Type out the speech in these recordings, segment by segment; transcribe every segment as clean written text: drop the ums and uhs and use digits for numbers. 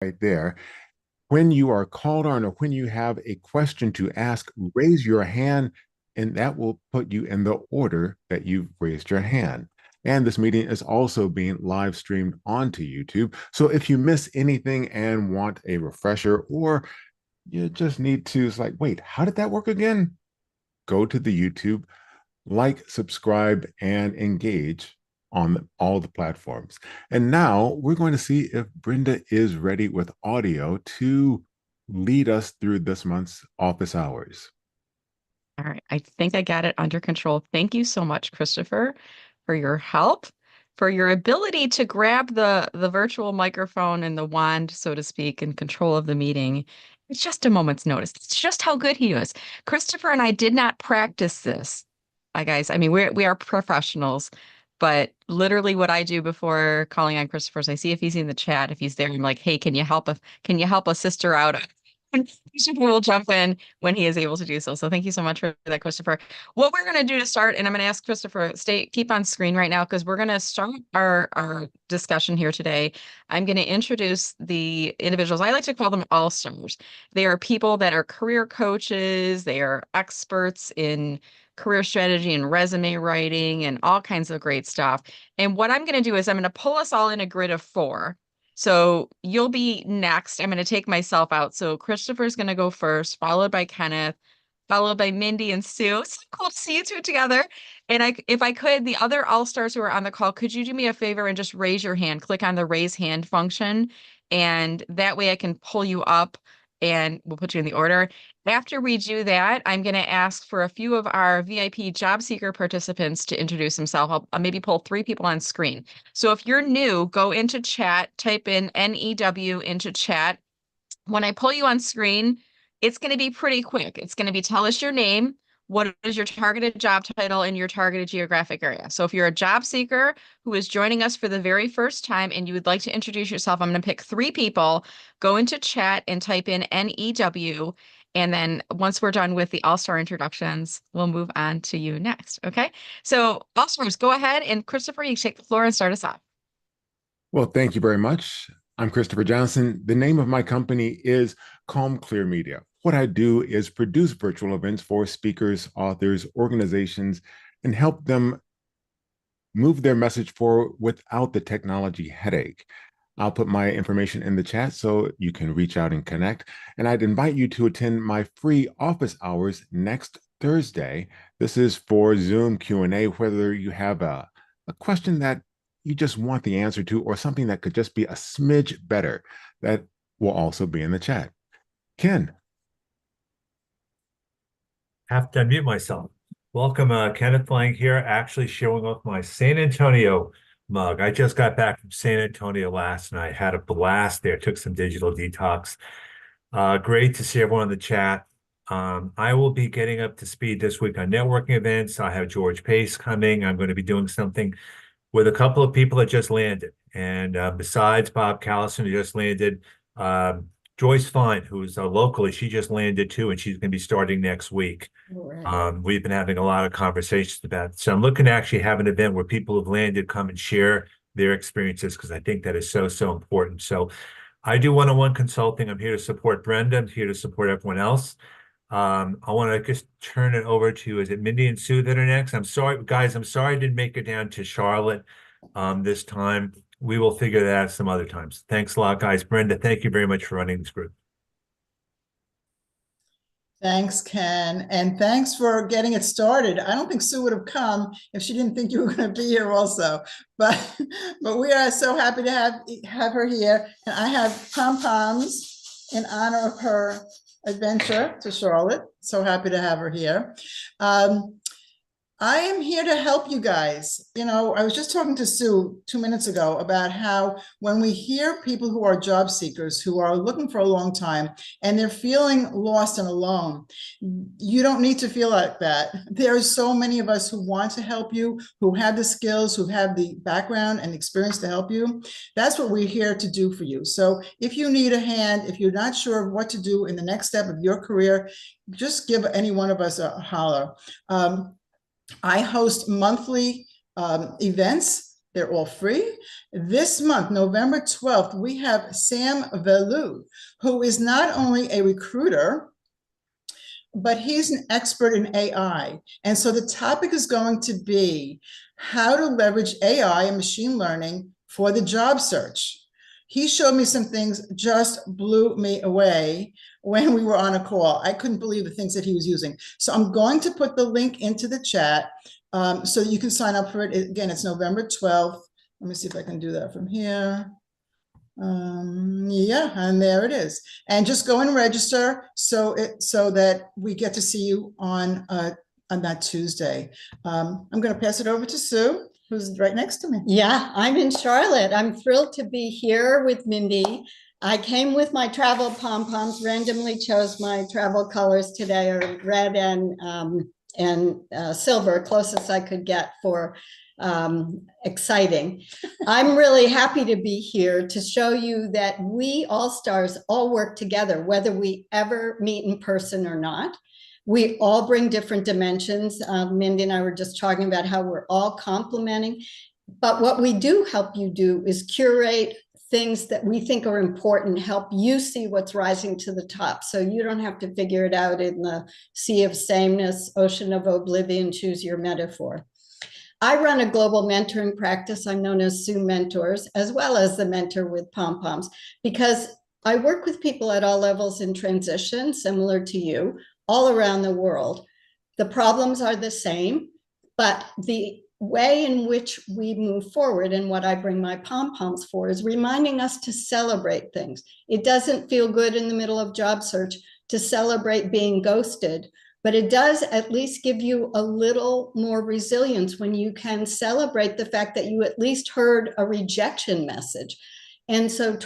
right there. When you are called on or when you have a question to ask, raise your hand, and that will put you in the order that you've raised your hand. And this meeting is also being live streamed onto YouTube. So if you miss anything and want a refresher, or you just need to, it's like, wait, how did that work again? Go to the YouTube, like, subscribe, and engage on all the platforms. And now we're going to see if Brenda is ready with audio to lead us through this month's office hours. All right, I think I got it under control. Thank you so much, Christopher, for your help, for your ability to grab the virtual microphone and the wand, so to speak, in control of the meeting. It's just a moment's notice. It's just how good he is. Christopher and I did not practice this. Guys, I mean, we are professionals, but literally what I do before calling on Christopher is I see if he's in the chat. If he's there, I'm like, hey, can you help us? Can you help a sister out? And Christopher will jump in when he is able to do so. So thank you so much for that, Christopher. What we're going to do to start, and I'm going to ask Christopher, keep on screen right now because we're going to start our discussion here today. I'm going to introduce the individuals. I like to call them all-stars. They are people that are career coaches. They are experts in career strategy and resume writing and all kinds of great stuff. And what I'm going to do is I'm going to pull us all in a grid of four. So you'll be next. I'm going to take myself out. So Christopher's going to go first, followed by Kenneth, followed by Mindy and Sue. It's so cool to see you two together. And if I could, the other all-stars who are on the call, could you do me a favor and just raise your hand? Click on the raise hand function. And that way I can pull you up and we'll put you in the order. After we do that, I'm going to ask for a few of our VIP job seeker participants to introduce themselves. I'll maybe pull three people on screen. So if you're new, go into chat, type in NEW into chat. When I pull you on screen, it's going to be pretty quick. It's going to be tell us your name, what is your targeted job title, and your targeted geographic area. So if you're a job seeker who is joining us for the very first time and you would like to introduce yourself, I'm going to pick three people, go into chat and type in NEW. And then once we're done with the all-star introductions, we'll move on to you next. Okay. So all-stars, go ahead. And Christopher, you take the floor and start us off. Well, thank you very much. I'm Christopher Johnson. The name of my company is Calm Clear Media. What I do is produce virtual events for speakers, authors, organizations, and help them move their message forward without the technology headache. I'll put my information in the chat so you can reach out and connect. And I'd invite you to attend my free office hours next Thursday. This is for Zoom Q&A, whether you have a question that you just want the answer to, or something that could just be a smidge better, that will also be in the chat. Ken. Have to unmute myself. Welcome, Kenneth Lang here, actually showing off my San Antonio mug. I just got back from San Antonio last night, had a blast there, took some digital detox. Great to see everyone in the chat. I will be getting up to speed this week on networking events. I have George Pace coming. I'm going to be doing something with a couple of people that just landed. And besides Bob Callison, who just landed, Joyce Fine, who's locally, she just landed too, and she's going to be starting next week. Right. We've been having a lot of conversations about it. So I'm looking to actually have an event where people who've landed come and share their experiences, because I think that is so, so important. So I do one-on-one consulting. I'm here to support Brenda. I'm here to support everyone else. I want to just turn it over to, is it Mindy and Sue that are next? I'm sorry, guys, I'm sorry I didn't make it down to Charlotte this time. We will figure that out some other times. Thanks a lot, guys. Brenda, thank you very much for running this group. Thanks, Ken. And thanks for getting it started. I don't think Sue would have come if she didn't think you were going to be here also. But we are so happy to have her here. And I have pom-poms in honor of her adventure to Charlotte. So happy to have her here. I am here to help you guys. You know, I was just talking to Sue 2 minutes ago about how when we hear people who are job seekers, who are looking for a long time, and they're feeling lost and alone, you don't need to feel like that. There are so many of us who want to help you, who have the skills, who have the background and experience to help you. That's what we're here to do for you. So if you need a hand, if you're not sure of what to do in the next step of your career, just give any one of us a holler. I host monthly events They're all free. This month, November 12th, we have Sam Velu, who is not only a recruiter, but he's an expert in AI. And so the topic is going to be how to leverage AI and machine learning for the job search. He showed me some things, just blew me away when we were on a call. I couldn't believe the things that he was using. So I'm going to put the link into the chat so you can sign up for it. Again, it's November 12th. Let me see if I can do that from here. Yeah, and there it is. And just go and register so that we get to see you on that Tuesday. I'm going to pass it over to Sue, who's right next to me. Yeah, I'm in Charlotte. I'm thrilled to be here with Mindy. I came with my travel pom-poms, randomly chose my travel colors today are red and silver, closest I could get for exciting. I'm really happy to be here to show you that we All-Stars all work together, whether we ever meet in person or not. We all bring different dimensions. Mindy and I were just talking about how we're all complementing, but what we do help you do is curate things that we think are important, help you see what's rising to the top. So you don't have to figure it out in the sea of sameness, ocean of oblivion, choose your metaphor. I run a global mentoring practice. I'm known as Sue Mentors, as well as the mentor with pom-poms, because I work with people at all levels in transition, similar to you, all around the world. The problems are the same, but the way in which we move forward and what I bring my pom-poms for is reminding us to celebrate things. It doesn't feel good in the middle of job search to celebrate being ghosted, but it does at least give you a little more resilience when you can celebrate the fact that you at least heard a rejection message. And so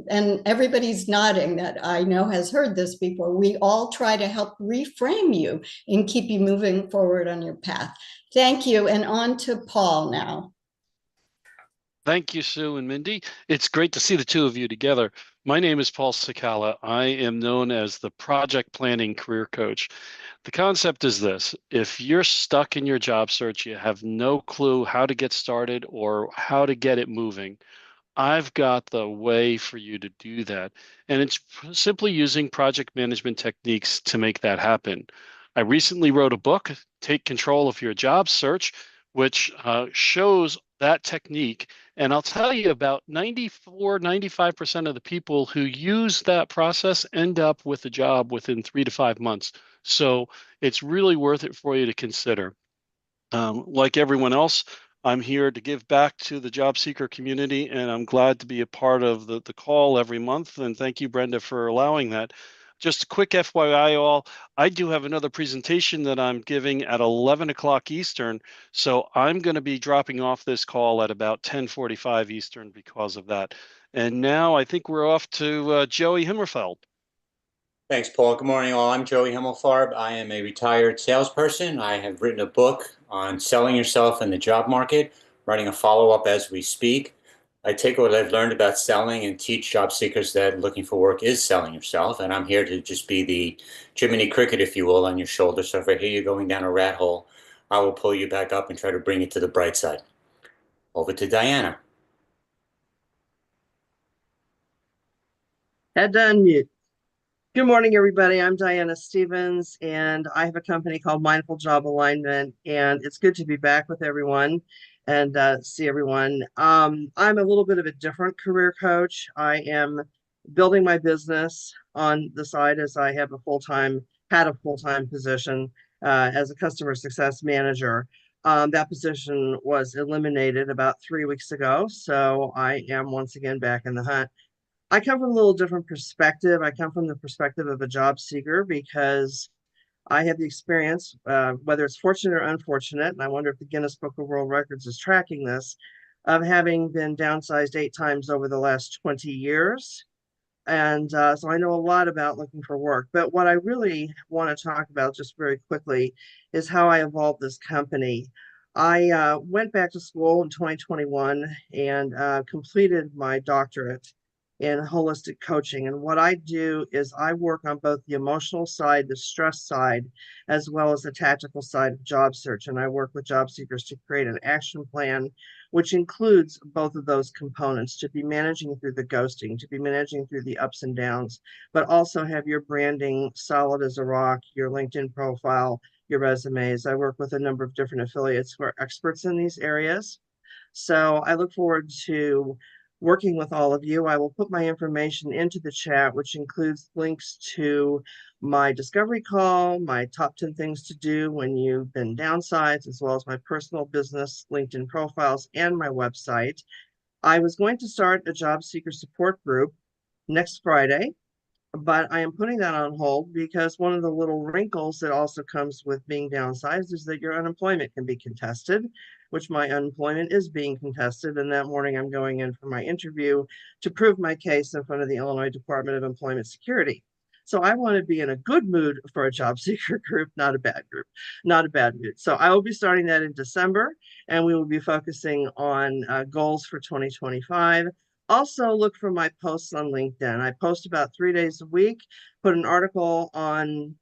and everybody's nodding that I know has heard this before, we all try to help reframe you and keep you moving forward on your path. Thank you, and on to Paul now. Thank you, Sue and Mindy. It's great to see the two of you together. My name is Paul Sakala. I am known as the Project Planning Career Coach. The concept is this: if you're stuck in your job search, you have no clue how to get started or how to get it moving, I've got the way for you to do that. And it's simply using project management techniques to make that happen. I recently wrote a book, Take Control of Your Job Search, which shows that technique. And I'll tell you, about 95% of the people who use that process end up with a job within 3 to 5 months. So it's really worth it for you to consider. Like everyone else, I'm here to give back to the job seeker community, and I'm glad to be a part of the call every month. And thank you, Brenda, for allowing that. Just a quick FYI all, I do have another presentation that I'm giving at 11 o'clock Eastern. So I'm going to be dropping off this call at about 10:45 Eastern because of that. And now I think we're off to Joey Himmerfeld. Thanks, Paul. Good morning, all. I'm Joey Himmelfarb. I am a retired salesperson. I have written a book on selling yourself in the job market, writing a follow-up as we speak. I take what I've learned about selling and teach job seekers that looking for work is selling yourself. And I'm here to just be the Jiminy Cricket, if you will, on your shoulder. So if I hear you going down a rat hole, I will pull you back up and try to bring you to the bright side. Over to Diana. Head to unmute. Good morning, everybody. I'm Diana Stevens, and I have a company called Mindful Job Alignment, and it's good to be back with everyone and see everyone. I'm a little bit of a different career coach. I am building my business on the side as I have had a full-time position as a customer success manager. That position was eliminated about 3 weeks ago, so I am once again back in the hunt. I come from a little different perspective. I come from the perspective of a job seeker because I have the experience, whether it's fortunate or unfortunate, and I wonder if the Guinness Book of World Records is tracking this, of having been downsized 8 times over the last 20 years. And so I know a lot about looking for work. But what I really want to talk about just very quickly is how I evolved this company. I went back to school in 2021 and completed my doctorate in holistic coaching. And what I do is I work on both the emotional side, the stress side, as well as the tactical side of job search. And I work with job seekers to create an action plan which includes both of those components, to be managing through the ghosting, to be managing through the ups and downs, but also have your branding solid as a rock, your LinkedIn profile, your resumes. I work with a number of different affiliates who are experts in these areas. So I look forward to working with all of you. I will put my information into the chat, which includes links to my discovery call, my top 10 things to do when you've been downsized, as well as my personal business LinkedIn profiles and my website. I was going to start a job seeker support group next Friday, but I am putting that on hold because one of the little wrinkles that also comes with being downsized is that your unemployment can be contested, which my unemployment is being contested. And that morning I'm going in for my interview to prove my case in front of the Illinois Department of Employment Security. So I want to be in a good mood for a job seeker group, not a bad group, not a bad mood. So I will be starting that in December, and we will be focusing on goals for 2025. Also, look for my posts on LinkedIn. I post about 3 days a week, put an article on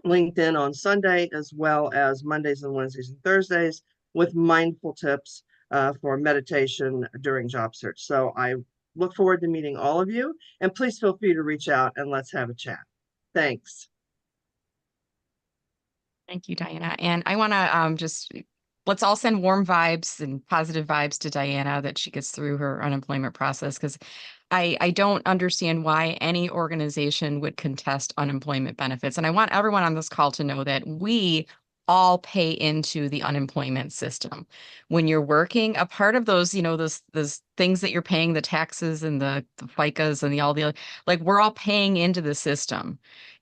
LinkedIn on Sunday, as well as Mondays and Wednesdays and Thursdays with mindful tips for meditation during job search. So I look forward to meeting all of you, and please feel free to reach out and let's have a chat. Thanks. Thank you, Diana. And I want to just let's all send warm vibes and positive vibes to Diana that she gets through her unemployment process, because I don't understand why any organization would contest unemployment benefits. And I want everyone on this call to know that we all pay into the unemployment system. When you're working, a part of those, those things that you're paying, the taxes and the FICAs and all the, like, we're all paying into the system.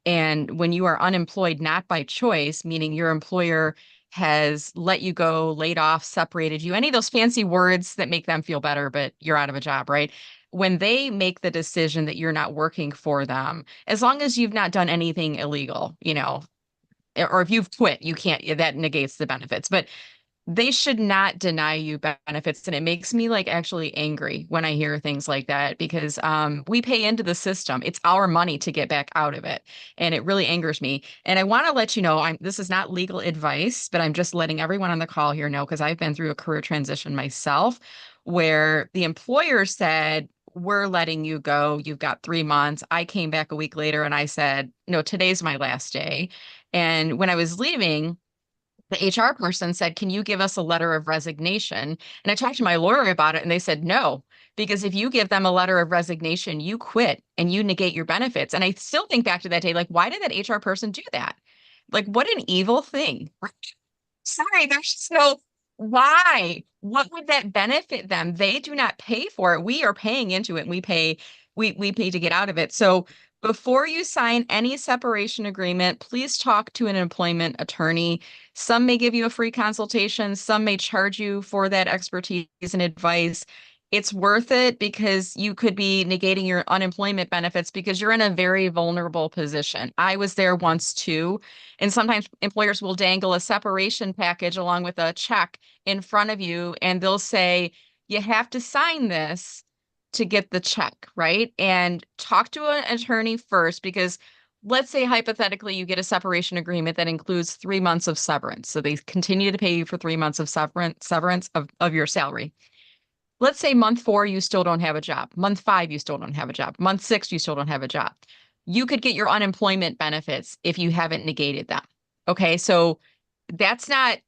And when you are unemployed, not by choice, meaning your employer has let you go, laid off, separated you, any of those fancy words that make them feel better, but you're out of a job, right? When they make the decision that you're not working for them, as long as you've not done anything illegal, or if you've quit, you can't, that negates the benefits. But they should not deny you benefits. And it makes me like actually angry when I hear things like that, because we pay into the system. It's our money to get back out of it. And it really angers me. And I want to let you know, this is not legal advice, but I'm just letting everyone on the call here know, because I've been through a career transition myself where the employer said, we're letting you go. You've got 3 months. I came back a week later and I said, no, today's my last day. And when I was leaving, the HR person said, can you give us a letter of resignation? And I talked to my lawyer about it and they said, no, because if you give them a letter of resignation, you quit and you negate your benefits. And I still think back to that day, like, why did that HR person do that? Like, what an evil thing. Sorry, there's just no why. What would that benefit them? They do not pay for it. We are paying into it and we pay to get out of it. So before you sign any separation agreement, please talk to an employment attorney. Some may give you a free consultation, some may charge you for that expertise and advice. It's worth it because you could be negating your unemployment benefits because you're in a very vulnerable position. I was there once too. And sometimes employers will dangle a separation package along with a check in front of you, and they'll say, you have to sign this to get the check, right? And talk to an attorney first, because let's say hypothetically you get a separation agreement that includes 3 months of severance. So they continue to pay you for 3 months of severance of your salary. Let's say month 4, you still don't have a job. Month 5, you still don't have a job. Month 6, you still don't have a job. You could get your unemployment benefits if you haven't negated them. Okay, so that's not,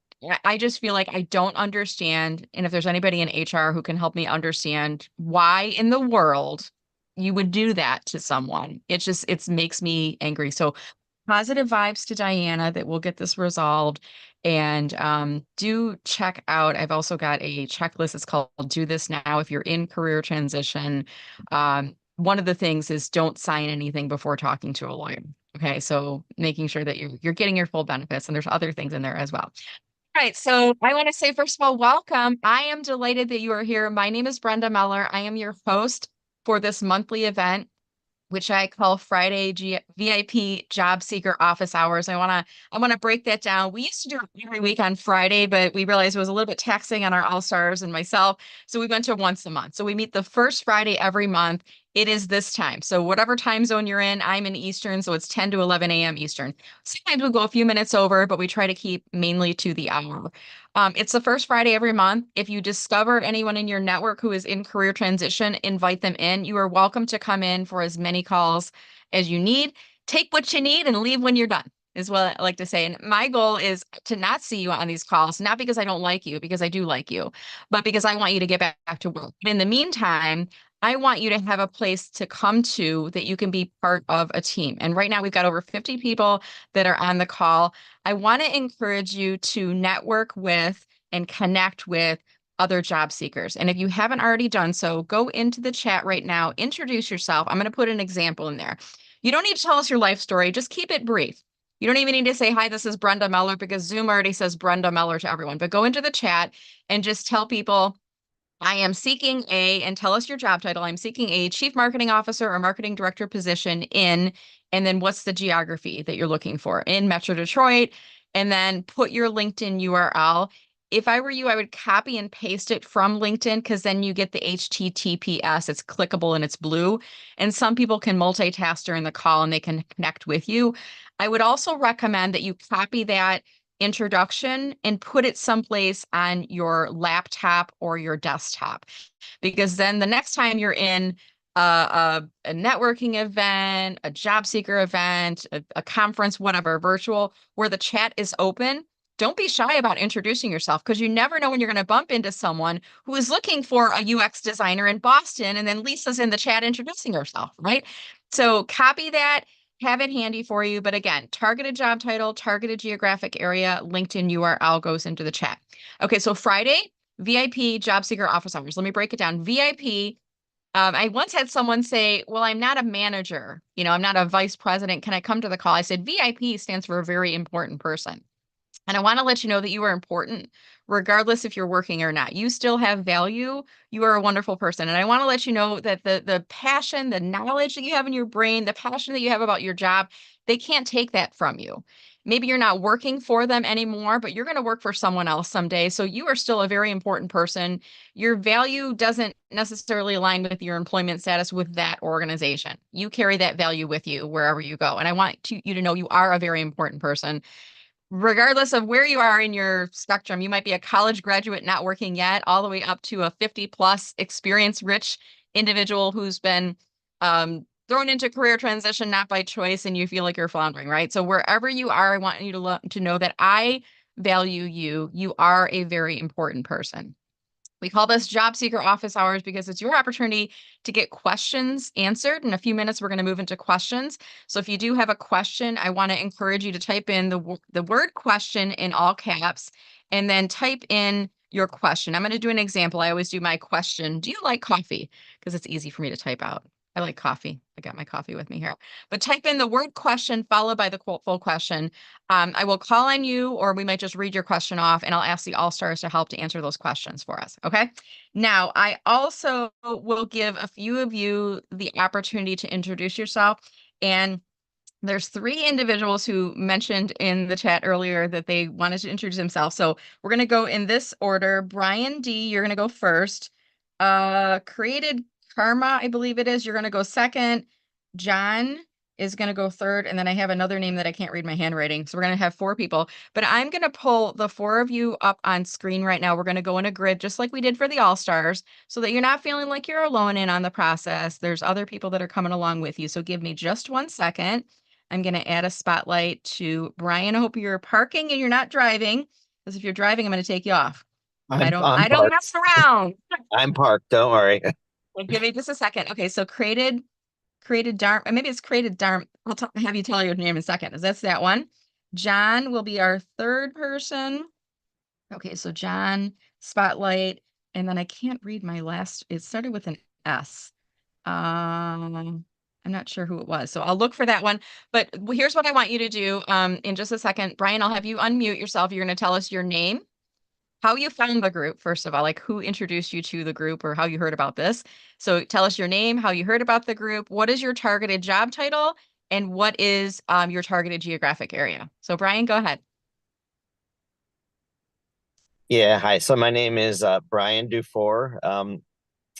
I just feel like I don't understand. And if there's anybody in HR who can help me understand why in the world you would do that to someone, it makes me angry. So positive vibes to Diana that we'll get this resolved. And do check out, I've also got a checklist. It's called Do This Now if you're in career transition. One of the things is don't sign anything before talking to a lawyer. Okay, so making sure that you're getting your full benefits, and there's other things in there as well. All right, so I want to say, first of all, welcome. I am delighted that you are here. My name is Brenda Meller. I am your host for this monthly event, which I call Friday VIP Job Seeker Office Hours. I want to break that down. We used to do it every week on Friday, but we realized it was a little bit taxing on our All-Stars and myself, so we went to once a month. So we meet the first Friday every month. it is this time. So whatever time zone you're in, I'm in Eastern, so it's 10 to 11 a.m. Eastern. Sometimes we go a few minutes over, but we try to keep mainly to the hour. It's the first Friday every month. If you discover anyone in your network who is in career transition, invite them in. You are welcome to come in for as many calls as you need. Take what you need and leave when you're done, is what I like to say. And my goal is to not see you on these calls, not because I don't like you, because I do like you, but because I want you to get back to work. In the meantime, I want you to have a place to come to that you can be part of a team. And right now we've got over 50 people that are on the call. I want to encourage you to network with and connect with other job seekers. And if you haven't already done so, go into the chat right now, introduce yourself. I'm going to put an example in there. You don't need to tell us your life story, just keep it brief. You don't even need to say, hi, this is Brenda Meller, because Zoom already says Brenda Meller to everyone. But go into the chat and just tell people, I am seeking and tell us your job title. I'm seeking a chief marketing officer or marketing director position in, and then what's the geography that you're looking for in Metro Detroit, and then put your LinkedIn URL. If I were you, I would copy and paste it from LinkedIn, because then you get the HTTPS. It's clickable and it's blue. And some people can multitask during the call and they can connect with you. I would also recommend that you copy that introduction and put it someplace on your laptop or your desktop, because then the next time you're in a networking event, a job seeker event, a conference, whatever, virtual, where the chat is open, don't be shy about introducing yourself, because you never know when you're going to bump into someone who is looking for a UX designer in Boston, and then Lisa's in the chat introducing herself, right? So copy that, have it handy for you. But again, targeted job title, targeted geographic area, LinkedIn URL goes into the chat. Okay, so Friday, VIP job seeker office hours. Let me break it down. VIP, I once had someone say, well, I'm not a manager, I'm not a vice president. Can I come to the call? I said, VIP stands for a very important person. And I want to let you know that you are important, regardless if you're working or not. You still have value. You are a wonderful person. And I want to let you know that the passion, the knowledge that you have in your brain, the passion that you have about your job, they can't take that from you. Maybe you're not working for them anymore, but you're going to work for someone else someday. So you are still a very important person. Your value doesn't necessarily align with your employment status with that organization. You carry that value with you wherever you go. And I want you to know you are a very important person, regardless of where you are in your spectrum. You might be a college graduate not working yet, all the way up to a 50 plus experience rich individual who's been thrown into career transition, not by choice, and you feel like you're floundering, right? So wherever you are, I want you to know that I value you. You are a very important person. We call this job seeker office hours because it's your opportunity to get questions answered. In a few minutes, we're going to move into questions. So if you do have a question, I want to encourage you to type in the word question in all caps, and then type in your question. I'm going to do an example. I always do my question. Do you like coffee? Because it's easy for me to type out. I like coffee. I got my coffee with me here. But type in the word question followed by the full question. I will call on you, or we might just read your question off, and I'll ask the All-Stars to help to answer those questions for us. Okay. Now, I also will give a few of you the opportunity to introduce yourself. And there's 3 individuals who mentioned in the chat earlier that they wanted to introduce themselves. So we're going to go in this order. Brian D., you're going to go first. Created Karma, I believe it is. You're going to go second. John is going to go third. And then I have another name that I can't read my handwriting. So we're going to have 4 people. But I'm going to pull the 4 of you up on screen right now. We're going to go in a grid just like we did for the All-Stars, so that you're not feeling like you're alone in on the process. There's other people that are coming along with you. So give me just 1 second. I'm going to add a spotlight to Brian. I hope you're parking and you're not driving, because if you're driving, I'm going to take you off. I don't parked. mess around. I'm parked. Don't worry. Well, give me just a second. Okay, so created Darm, maybe it's created Darm. I'll have you tell your name in a second. That's that one. John will be our 3rd person. Okay, so John, spotlight, and then I can't read my last. It started with an S. I'm not sure who it was, so I'll look for that one. But here's what I want you to do in just a second. Brian, I'll have you unmute yourself. You're going to tell us your name, how you found the group, first of all, like who introduced you to the group or how you heard about this. So tell us your name, how you heard about the group, what is your targeted job title, and what is your targeted geographic area. So Brian, go ahead. Yeah, hi. So my name is Brian Dufour.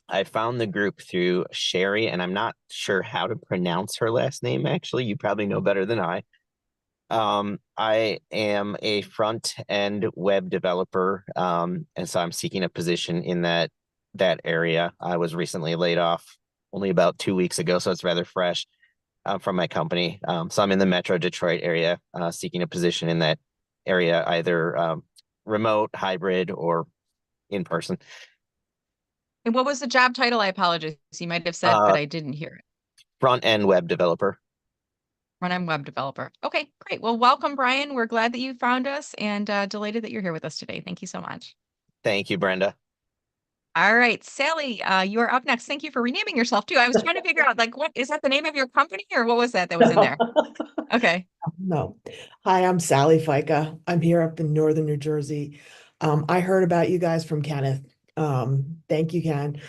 I found the group through Sherry, and I'm not sure how to pronounce her last name, actually. You probably know better than I. I am a front end web developer, and so I'm seeking a position in that area. I was recently laid off only about 2 weeks ago, so it's rather fresh from my company. So I'm in the Metro Detroit area, seeking a position in that area, either remote, hybrid, or in person. And what was the job title? I apologize. You might have said, but I didn't hear it. Front end web developer. Front-end web developer. Okay, great. Well, welcome, Brian. We're glad that you found us and delighted that you're here with us today. Thank you so much. Thank you, Brenda. All right, Sally, you are up next. Thank you for renaming yourself too. I was trying to figure out, like, what is that the name of your company or what was that was in there? Okay. No. Hi, I'm Sally FICA. I'm here up in northern New Jersey. I heard about you guys from Kenneth. Thank you, Ken.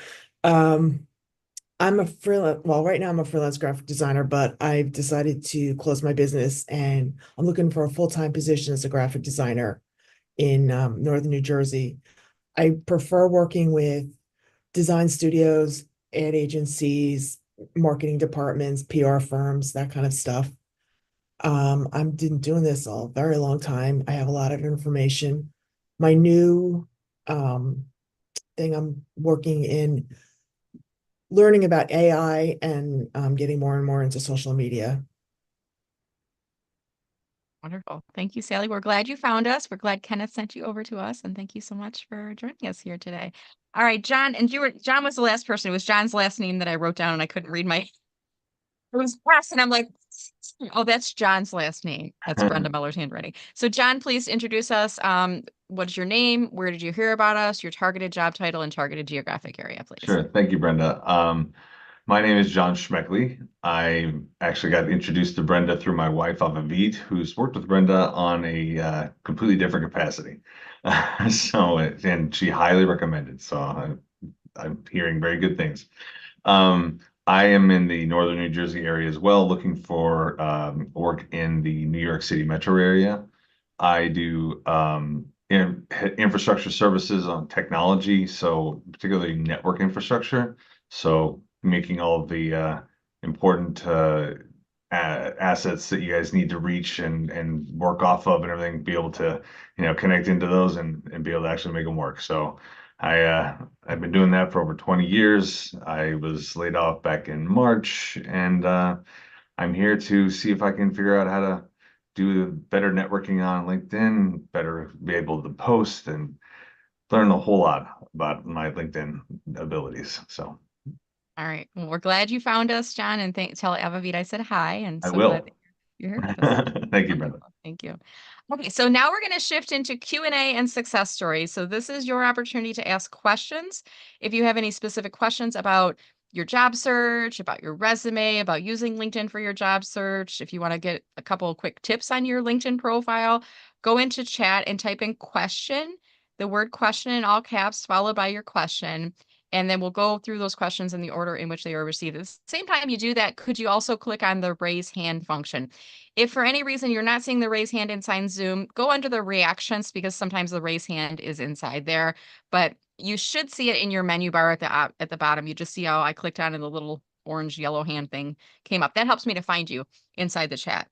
I'm a freelance, well, right now I'm a freelance graphic designer, but I've decided to close my business and I'm looking for a full-time position as a graphic designer in northern New Jersey. I prefer working with design studios, ad agencies, marketing departments, PR firms, that kind of stuff. I've been doing this a very long time. I have a lot of information. My new thing I'm working in learning about AI and getting more and more into social media. Wonderful. Thank you, Sally. We're glad you found us. We're glad Kenneth sent you over to us. And thank you so much for joining us here today. All right, John, and John was the last person. It was John's last name that I wrote down and I couldn't read it was press, and I'm like, oh, that's John's last name. That's Brenda Meller's handwriting. So John, please introduce us. What's your name? Where did you hear about us? Your targeted job title and targeted geographic area, please. Sure. Thank you, Brenda. My name is John Schmeckley. I actually got introduced to Brenda through my wife, Avavit, who's worked with Brenda on a completely different capacity. And she highly recommended. So I'm hearing very good things. I am in the northern New Jersey area as well, looking for work in the New York City metro area. I do infrastructure services on technology, so particularly network infrastructure. So making all of the important assets that you guys need to reach and work off of and everything, be able to, connect into those and be able to actually make them work. So I've been doing that for over 20 years. I was laid off back in March, and I'm here to see if I can figure out how to do better networking on LinkedIn, better be able to post and learn a whole lot about my LinkedIn abilities. So, all right. Well, we're glad you found us, John, and tell Avavit I said hi. And I so will. glad that you're here with us. Thank you, Brenda. Thank you. Okay, so now we're going to shift into Q&A and success stories. So this is your opportunity to ask questions. If you have any specific questions about your job search, about your resume, about using LinkedIn for your job search, if you want to get a couple of quick tips on your LinkedIn profile, go into chat and type in question, the word question in all caps, followed by your question. And then we'll go through those questions in the order in which they were received. At the same time you do that, could you also click on the raise hand function? If for any reason you're not seeing the raise hand inside Zoom, go under the reactions because sometimes the raise hand is inside there, but you should see it in your menu bar at the bottom. You just see how I clicked on and the little orange yellow hand thing came up. That helps me to find you inside the chat.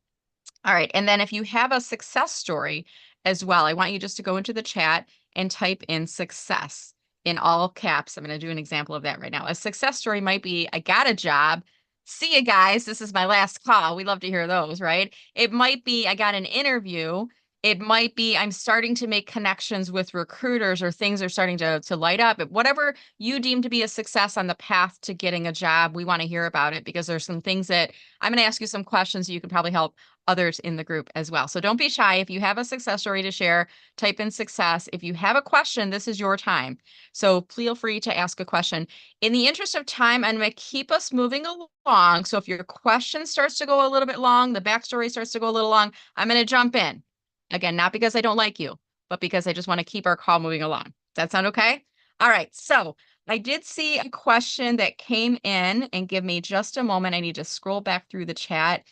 All right. And then if you have a success story as well, I want you just to go into the chat and type in success in all caps. I'm going to do an example of that right now. A success story might be, I got a job. See you guys. This is my last call. We love to hear those, right? It might be, I got an interview. It might be, I'm starting to make connections with recruiters or things are starting to light up. Whatever you deem to be a success on the path to getting a job, we want to hear about it because there's some things that I'm going to ask you some questions so you can probably help others in the group as well. So don't be shy. If you have a success story to share, type in success. If you have a question, this is your time. So feel free to ask a question. In the interest of time, I'm going to keep us moving along. So if your question starts to go a little bit long, the backstory starts to go a little long, I'm going to jump in. Again, not because I don't like you, but because I just want to keep our call moving along. Does that sound okay? All right. So I did see a question that came in, and give me just a moment. I need to scroll back through the chat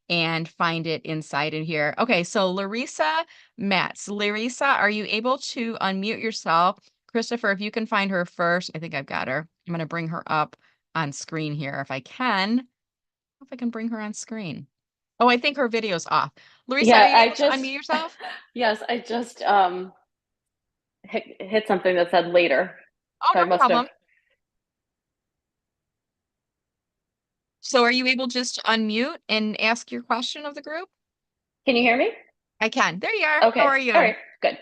and find it inside in here. Okay, so Larissa Metz. Larissa, are you able to unmute yourself? Christopher, if you can find her first, I think I've got her. I'm going to bring her up on screen here if I can. If I can bring her on screen. Oh, I think her video's off. Larissa, Yeah, are you I able to just unmute yourself? yes, I just hit something that said later. Oh, So I no must have. problem. So are you able just to unmute and ask your question of the group? Can you hear me? I can. There you are. Okay. How are you? All right. Good.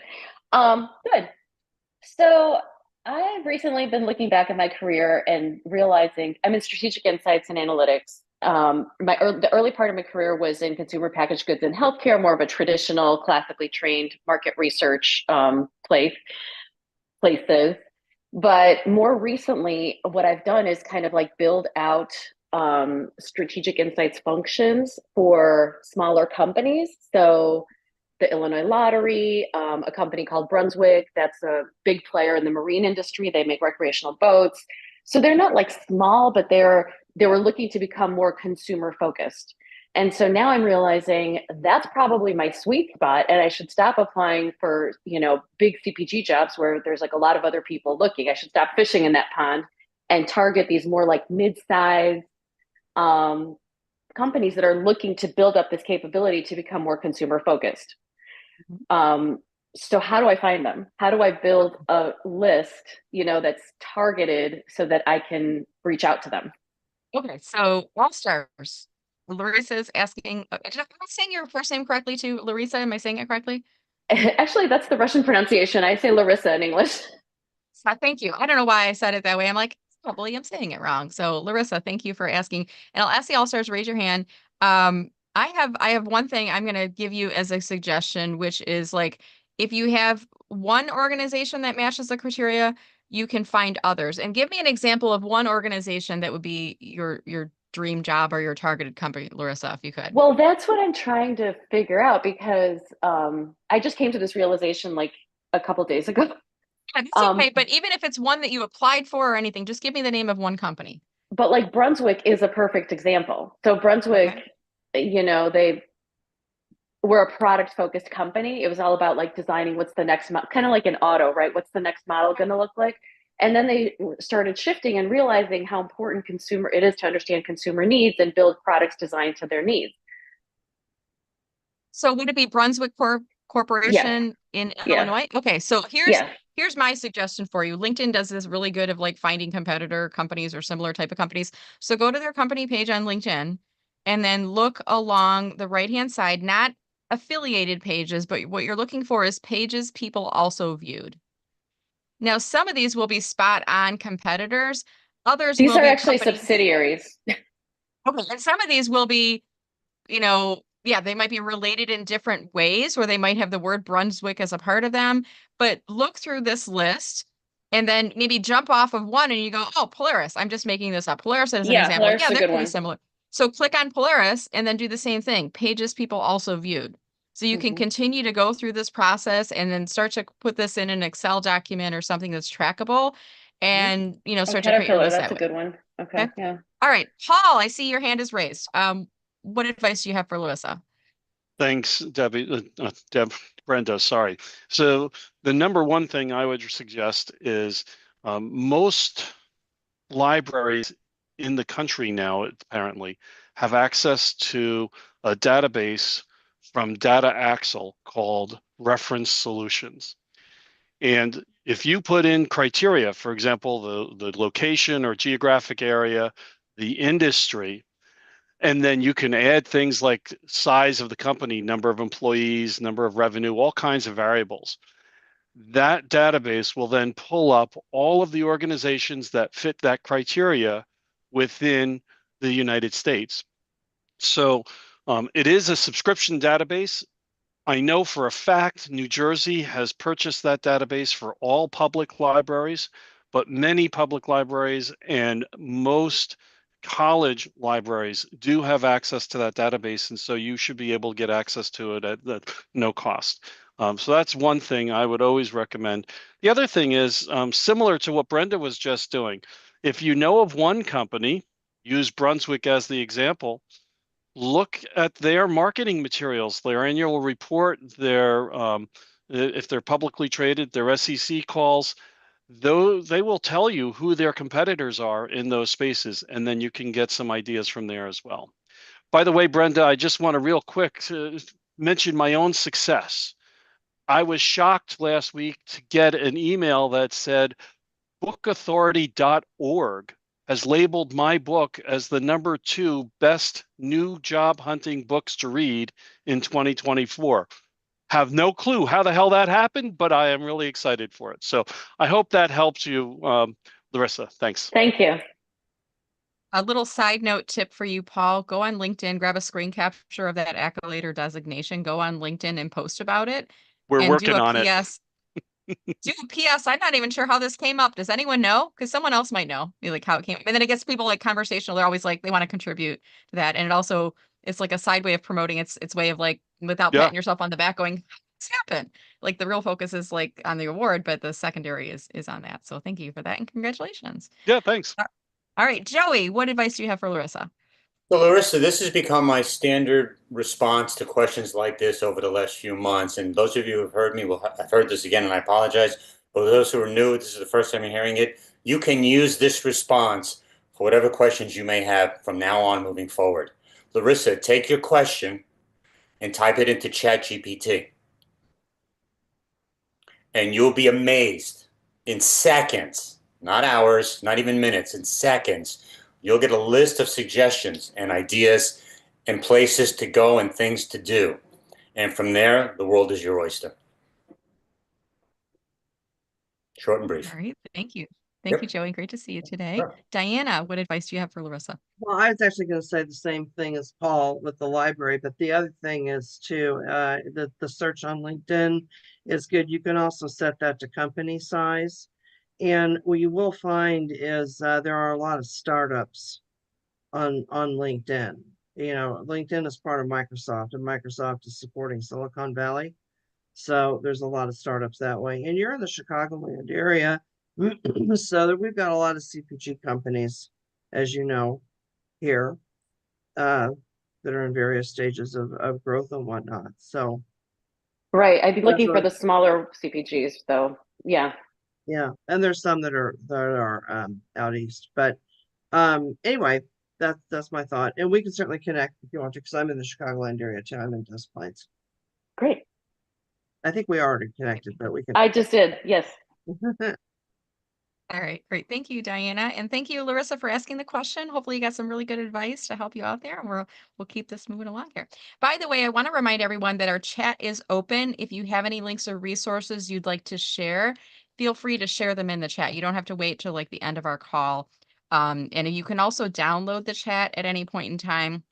Good. So I've recently been looking back at my career and realizing I'm in strategic insights and analytics. The early part of my career was in consumer packaged goods and healthcare, more of a traditional, classically trained market research places. But more recently, what I've done is kind of like build out strategic insights functions for smaller companies. So the Illinois Lottery, a company called Brunswick, that's a big player in the marine industry. They make recreational boats. So they're not like small, but they were looking to become more consumer focused. And so now I'm realizing that's probably my sweet spot, and I should stop applying for, big CPG jobs where there's like a lot of other people looking. I should stop fishing in that pond and target these more like mid-size um, companies that are looking to build up this capability to become more consumer focused. Um, so how do I find them? How do I build a list, that's targeted so that I can reach out to them? Okay, so All Stars. Larissa is asking, am I saying your first name correctly too? Larissa, am I saying it correctly? Actually, that's the Russian pronunciation. I say Larissa in English. Thank you. I don't know why I said it that way. I'm like, probably I'm saying it wrong. So Larissa, thank you for asking. And I'll ask the All Stars, raise your hand. I have one thing I'm gonna give you as a suggestion, which is like if you have one organization that matches the criteria, you can find others. And give me an example of one organization that would be your dream job or your targeted company, Larissa, if you could. Well, that's what I'm trying to figure out because I just came to this realization like a couple days ago. Yeah, that's okay. But even if it's one that you applied for or anything, just give me the name of one company. But like Brunswick is a perfect example. So Brunswick, they were a product focused company. It was all about like designing what's the next kind of like an auto, right? What's the next model going to look like? And then they started shifting and realizing how important consumer it is to understand consumer needs and build products designed to their needs. So would it be Brunswick Corporation in Illinois? Okay, so here's my suggestion for you. LinkedIn does this really good of like finding competitor companies or similar type of companies. So go to their company page on LinkedIn and then look along the right-hand side, not affiliated pages, but what you're looking for is pages people also viewed. Now, some of these will be spot on competitors. Others These will are be actually subsidiaries. Okay, and some of these will be yeah, they might be related in different ways, or they might have the word Brunswick as a part of them. But look through this list and then maybe jump off of one and you go, oh, Polaris. I'm just making this up. Polaris as an example. Polaris Yeah, is a they're good pretty one. similar. So click on Polaris and then do the same thing. Pages people also viewed. So you can continue to go through this process and then start to put this in an Excel document or something that's trackable and, start to create your list That's that a way. good one. Okay. Yeah. All right. Paul, I see your hand is raised. What advice do you have for Larissa? Thanks, Debbie. Brenda, sorry. So the number one thing I would suggest is most libraries in the country now apparently have access to a database from Data Axle called Reference Solutions. And if you put in criteria, for example, the location or geographic area, the industry, and then you can add things like size of the company, number of employees, number of revenue, all kinds of variables. That database will then pull up all of the organizations that fit that criteria within the United States. So it is a subscription database. I know for a fact New Jersey has purchased that database for all public libraries, but many public libraries and most college libraries do have access to that database, and so you should be able to get access to it at no cost. So that's one thing I would always recommend. The other thing is similar to what Brenda was just doing. If you know of one company, use Brunswick as the example, look at their marketing materials, their annual report, their if they're publicly traded, their SEC calls. though they will tell you who their competitors are in those spaces, and then you can get some ideas from there as well. By the way, Brenda, I just want to real quick to mention my own success. I was shocked last week to get an email that said bookauthority.org has labeled my book as the #2 best new job hunting books to read in 2024. Have no clue how the hell that happened, but I am really excited for it. So I hope that helps you, Larissa. Thanks. Thank you. A little side note tip for you, Paul, go on LinkedIn, grab a screen capture of that accolade or designation, go on LinkedIn and post about it. We're and working do a on it. PS. Do a PS. I'm not even sure how this came up. Does anyone know? Because someone else might know, like how it came. And then it gets people like conversational. They're always like they want to contribute to that, and it also it's like a side way of promoting its way of like without Yeah. patting yourself on the back, going, "What's happened?" Like the real focus is like on the award, but the secondary is on that. So thank you for that and congratulations. Yeah, thanks. All right, Joey, what advice do you have for Larissa? So, Larissa, this has become my standard response to questions like this over the last few months. And those of you who have heard me will have heard this again, and I apologize. But those who are new, this is the first time you're hearing it. You can use this response for whatever questions you may have from now on moving forward. Larissa, take your question and type it into ChatGPT. And you'll be amazed in seconds, not hours, not even minutes, in seconds. You'll get a list of suggestions and ideas and places to go and things to do. And from there, the world is your oyster. Short and brief. All right, thank you. Thank you, Joey. Great to see you today. Diana, what advice do you have for Larissa? Well, I was actually going to say the same thing as Paul with the library, but the other thing is too, the search on LinkedIn is good. You can also set that to company size. And what you will find is there are a lot of startups on LinkedIn. You know, LinkedIn is part of Microsoft, and Microsoft is supporting Silicon Valley. So there's a lot of startups that way. And you're in the Chicagoland area. So that we've got a lot of CPG companies, as you know, here that are in various stages of growth and whatnot. So Right. I'd be looking for are, the smaller CPGs though. Yeah. yeah, and there's some that are out east. But anyway, that's my thought. And we can certainly connect if you want to, because I'm in the Chicagoland area too. I'm in Des Plaines. Great. I think we already connected, but we can. I just did. Yes. All right, great. Thank you, Diana. And thank you, Larissa, for asking the question. Hopefully you got some really good advice to help you out there, and we'll keep this moving along here. By the way, I want to remind everyone that our chat is open. If you have any links or resources you'd like to share, feel free to share them in the chat. You don't have to wait till like the end of our call. And you can also download the chat at any point in time.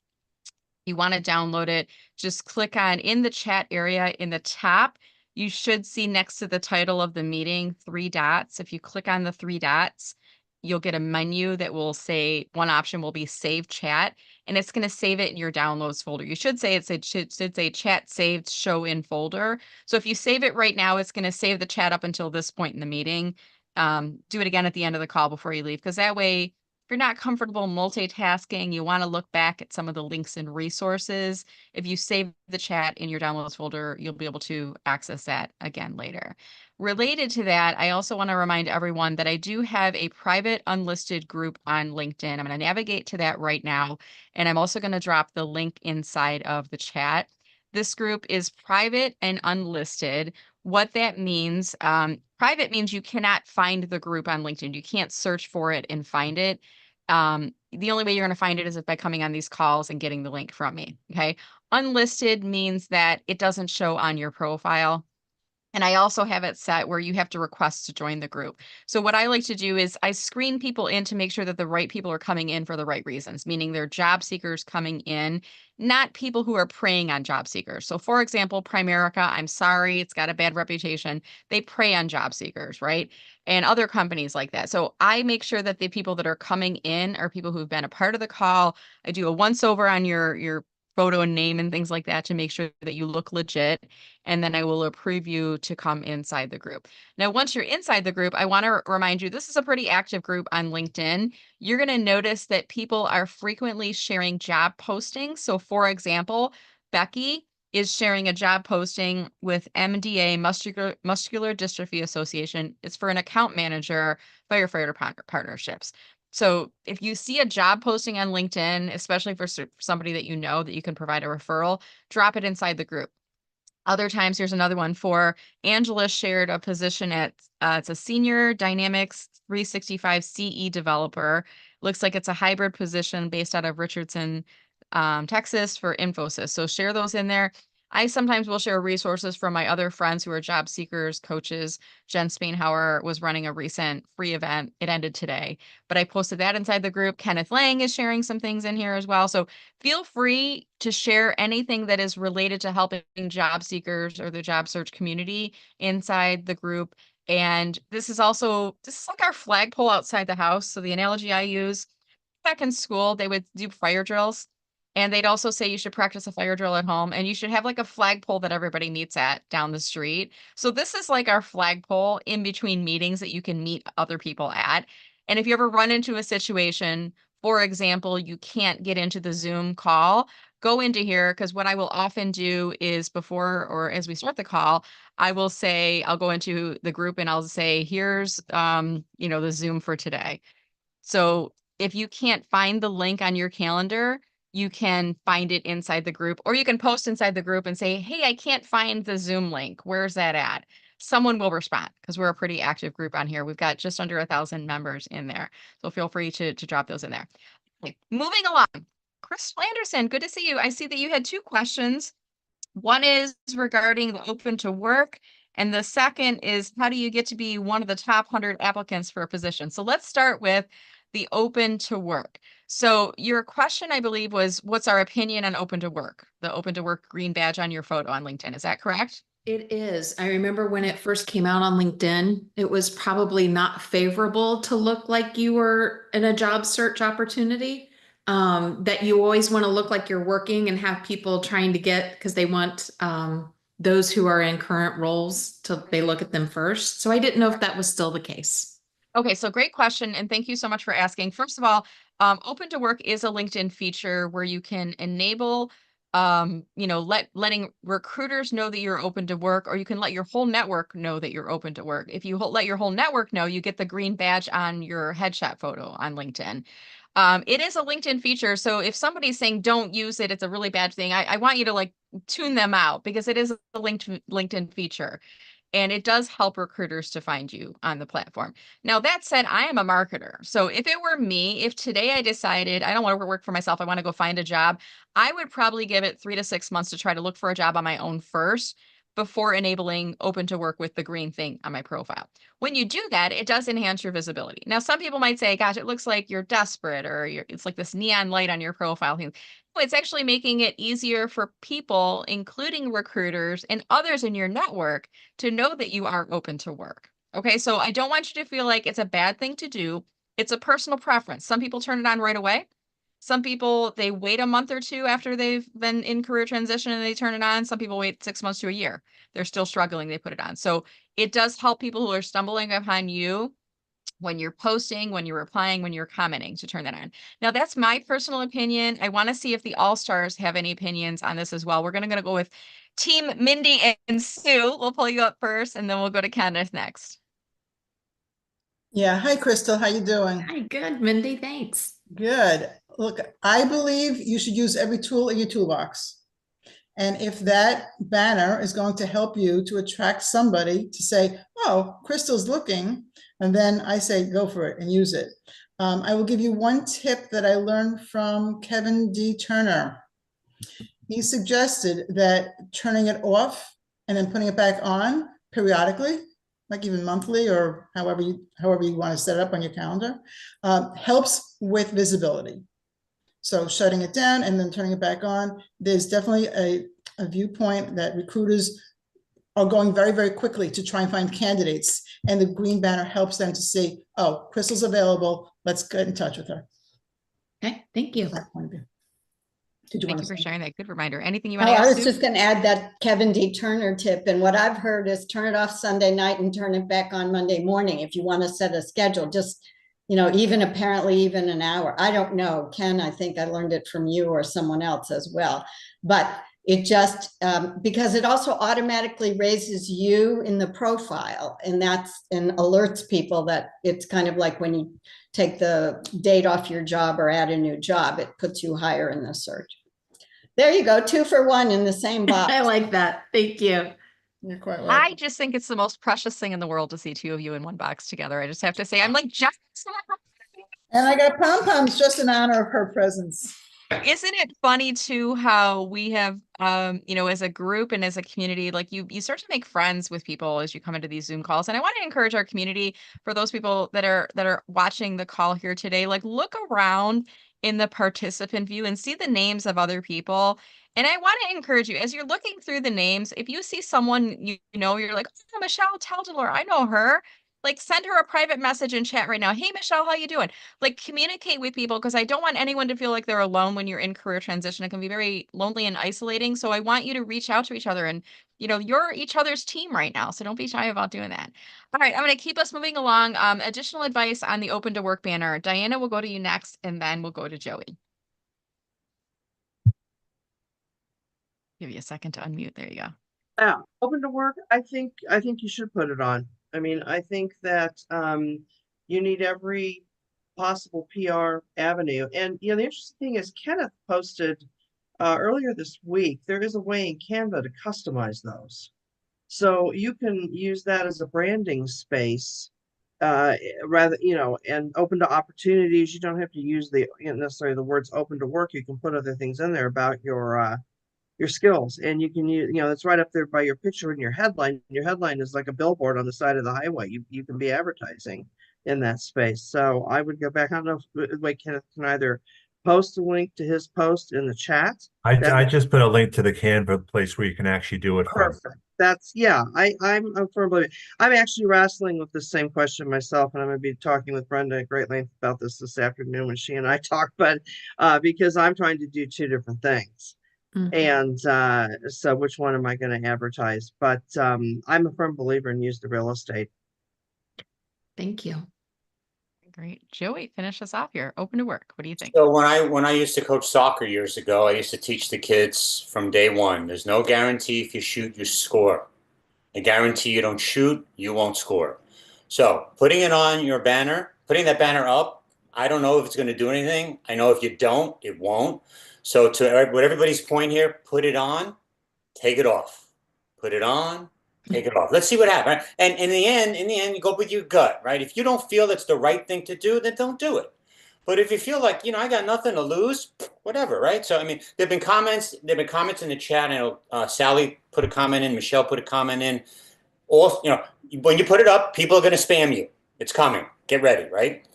You want to download it, just click on in the chat area in the top. You should see next to the title of the meeting 3 dots. If you click on the 3 dots, you'll get a menu that will say one option will be save chat, and it's going to save it in your downloads folder. You should say it should say chat saved show in folder. So if you save it right now, it's going to save the chat up until this point in the meeting. Do it again at the end of the call before you leave, because that way if you're not comfortable multitasking, you want to look back at some of the links and resources. If you save the chat in your downloads folder, you'll be able to access that again later. Related to that, I also want to remind everyone that I do have a private unlisted group on LinkedIn. I'm going to navigate to that right now, and I'm also going to drop the link inside of the chat. This group is private and unlisted. What that means, private means you cannot find the group on LinkedIn. You can't search for it and find it. The only way you're going to find it is by coming on these calls and getting the link from me. Okay. Unlisted means that it doesn't show on your profile. And I also have it set where you have to request to join the group. So what I like to do is I screen people in to make sure that the right people are coming in for the right reasons, meaning they're job seekers coming in, not people who are preying on job seekers. So for example, Primerica, I'm sorry, it's got a bad reputation. They prey on job seekers, right? And other companies like that. So I make sure that the people that are coming in are people who've been a part of the call. I do a once over on your photo and name and things like that to make sure that you look legit. And then I will approve you to come inside the group. Now, once you're inside the group, I want to remind you, this is a pretty active group on LinkedIn. You're going to notice that people are frequently sharing job postings. So for example, Becky is sharing a job posting with MDA, Muscular Dystrophy Association. It's for an account manager, firefighter partnerships. So if you see a job posting on LinkedIn, especially for somebody that you know that you can provide a referral, drop it inside the group. Other times, here's another one for Angela shared a position at, it's a senior Dynamics 365 CE developer. Looks like it's a hybrid position based out of Richardson, Texas for Infosys. So share those in there. I sometimes will share resources from my other friends who are job seekers, coaches. Jen Spainhauer was running a recent free event. It ended today, but I posted that inside the group. Kenneth Lang is sharing some things in here as well. So feel free to share anything that is related to helping job seekers or the job search community inside the group. And this is like our flagpole outside the house. So the analogy I use, back in school, they would do fire drills. And they'd also say you should practice a fire drill at home, and you should have like a flagpole that everybody meets at down the street. So this is like our flagpole in between meetings that you can meet other people at. And if you ever run into a situation, for example, you can't get into the Zoom call, go into here, because what I will often do is before or as we start the call, I will say, I'll go into the group and I'll say, here's, the Zoom for today. So if you can't find the link on your calendar, you can find it inside the group, or you can post inside the group and say, hey, I can't find the Zoom link. Where's that at? Someone will respond because we're a pretty active group on here. We've got just under 1,000 members in there. So feel free to drop those in there. Okay, moving along. Crystal Anderson, good to see you. I see that you had two questions. One is regarding the open to work, and the second is how do you get to be one of the top 100 applicants for a position? So let's start with the open to work. So your question, I believe, was what's our opinion on open to work? The open to work green badge on your photo on LinkedIn. Is that correct? It is. I remember when it first came out on LinkedIn, it was probably not favorable to look like you were in a job search opportunity. That you always want to look like you're working and have people trying to get, because they want those who are in current roles they look at them first. So I didn't know if that was still the case. Okay, so great question, and thank you so much for asking. First of all, open to work is a LinkedIn feature where you can enable, letting recruiters know that you're open to work, or you can let your whole network know that you're open to work. If you let your whole network know, you get the green badge on your headshot photo on LinkedIn. It is a LinkedIn feature, so if somebody's saying don't use it, it's a really bad thing, I want you to tune them out, because it is a LinkedIn feature. And it does help recruiters to find you on the platform. Now, that said, I am a marketer. So if it were me, if today I decided I don't want to work for myself, I want to go find a job, I would probably give it 3 to 6 months to try to look for a job on my own first before enabling open to work with the green thing on my profile. When you do that, it does enhance your visibility. Now, some people might say, gosh, it looks like you're desperate, or it's like this neon light on your profile thing. It's actually making it easier for people, including recruiters and others in your network, to know that you are open to work. Okay, so I don't want you to feel like it's a bad thing to do. It's a personal preference. Some people turn it on right away. Some people, they wait a month or two after they've been in career transition and they turn it on. Some people wait 6 months to a year. They're still struggling, they put it on. So it does help people who are stumbling upon you when you're posting, when you're replying, when you're commenting, to turn that on. Now, that's my personal opinion. I want to see if the All-Stars have any opinions on this as well. We're going to go with Team Mindy and Sue. We'll pull you up first, and then we'll go to Kenneth next. Yeah. Hi, Crystal. How you doing? Hi, good, Mindy. Thanks. Good. Look, I believe you should use every tool in your toolbox. And if that banner is going to help you to attract somebody to say, oh, Crystal's looking, and then I say, go for it and use it. I will give you one tip that I learned from Kevin D. Turner. He suggested that turning it off and then putting it back on periodically, like even monthly or however you want to set it up on your calendar, helps with visibility. So shutting it down and then turning it back on, there's definitely a viewpoint that recruiters are going very, very quickly to try and find candidates. And the green banner helps them to see, oh, Crystal's available. Let's get in touch with her. Okay, thank you. Thank you for sharing that. Good reminder. Anything you want to I add, was Sue? just going to add that Kevin D. Turner tip. And what I've heard is turn it off Sunday night and turn it back on Monday morning. If you want to set a schedule, just, even apparently even an hour. I don't know, Ken, I think I learned it from you or someone else as well. But It just, because it also automatically raises you in the profile, and alerts people that it's kind of like when you take the date off your job or add a new job, it puts you higher in the search. There you go, 2 for 1 in the same box. I like that. Thank you. You're quite I welcome. just think it's the most precious thing in the world to see two of you in one box together. I just have to say, I'm like, just And I got pom-poms just in honor of her presence. isn't it funny too how we have as a group and as a community, like you start to make friends with people as you come into these Zoom calls. And I want to encourage our community, for those people that are watching the call here today, like look around in the participant view and see the names of other people. And I want to encourage you, as you're looking through the names, if you see someone you're like, oh, Michelle Teldor, I know her. Like send her a private message in chat right now. Hey, Michelle, how you doing? Like communicate with people, because I don't want anyone to feel like they're alone when you're in career transition. It can be very lonely and isolating. So I want you to reach out to each other, and you're each other's team right now. So don't be shy about doing that. All right, I'm going to keep us moving along. Additional advice on the open to work banner. Diana, will go to you next, and then we'll go to Joey. Give you a second to unmute. There you go. Yeah, open to work. I think you should put it on. I mean, I think that you need every possible PR avenue. And the interesting thing is Kenneth posted earlier this week, there is a way in Canva to customize those. So you can use that as a branding space rather, and open to opportunities. You don't have to use necessarily the words open to work. You can put other things in there about your skills, and you can use, it's right up there by your picture and your headline. Your headline is like a billboard on the side of the highway. You can be advertising in that space. So I would go back. I don't know if like Kenneth can either post a link to his post in the chat. I just put a link to the Canva place where you can actually do it. Perfect. That's I'm a firm believer. I'm actually wrestling with the same question myself, and I'm going to be talking with Brenda at great length about this afternoon when she and I talk. But because I'm trying to do 2 different things. And so which one am I going to advertise? But I'm a firm believer in use the real estate. Thank you. Great. Joey, finish us off here. Open to work. What do you think? So when I used to coach soccer years ago, I used to teach the kids from day one, there's no guarantee if you shoot, you score. I guarantee you don't shoot, you won't score. So putting it on your banner, putting that banner up, I don't know if it's going to do anything. I know if you don't, it won't. So to what everybody's point here, put it on, take it off. Put it on, take it off. Let's see what happens. Right? And in the end, you go with your gut, right? If you don't feel that's the right thing to do, then don't do it. But if you feel like, I got nothing to lose, whatever, right? So, I mean, there've been comments in the chat. I know Sally put a comment in, Michelle put a comment in. All, when you put it up, people are going to spam you. It's coming. Get ready, right?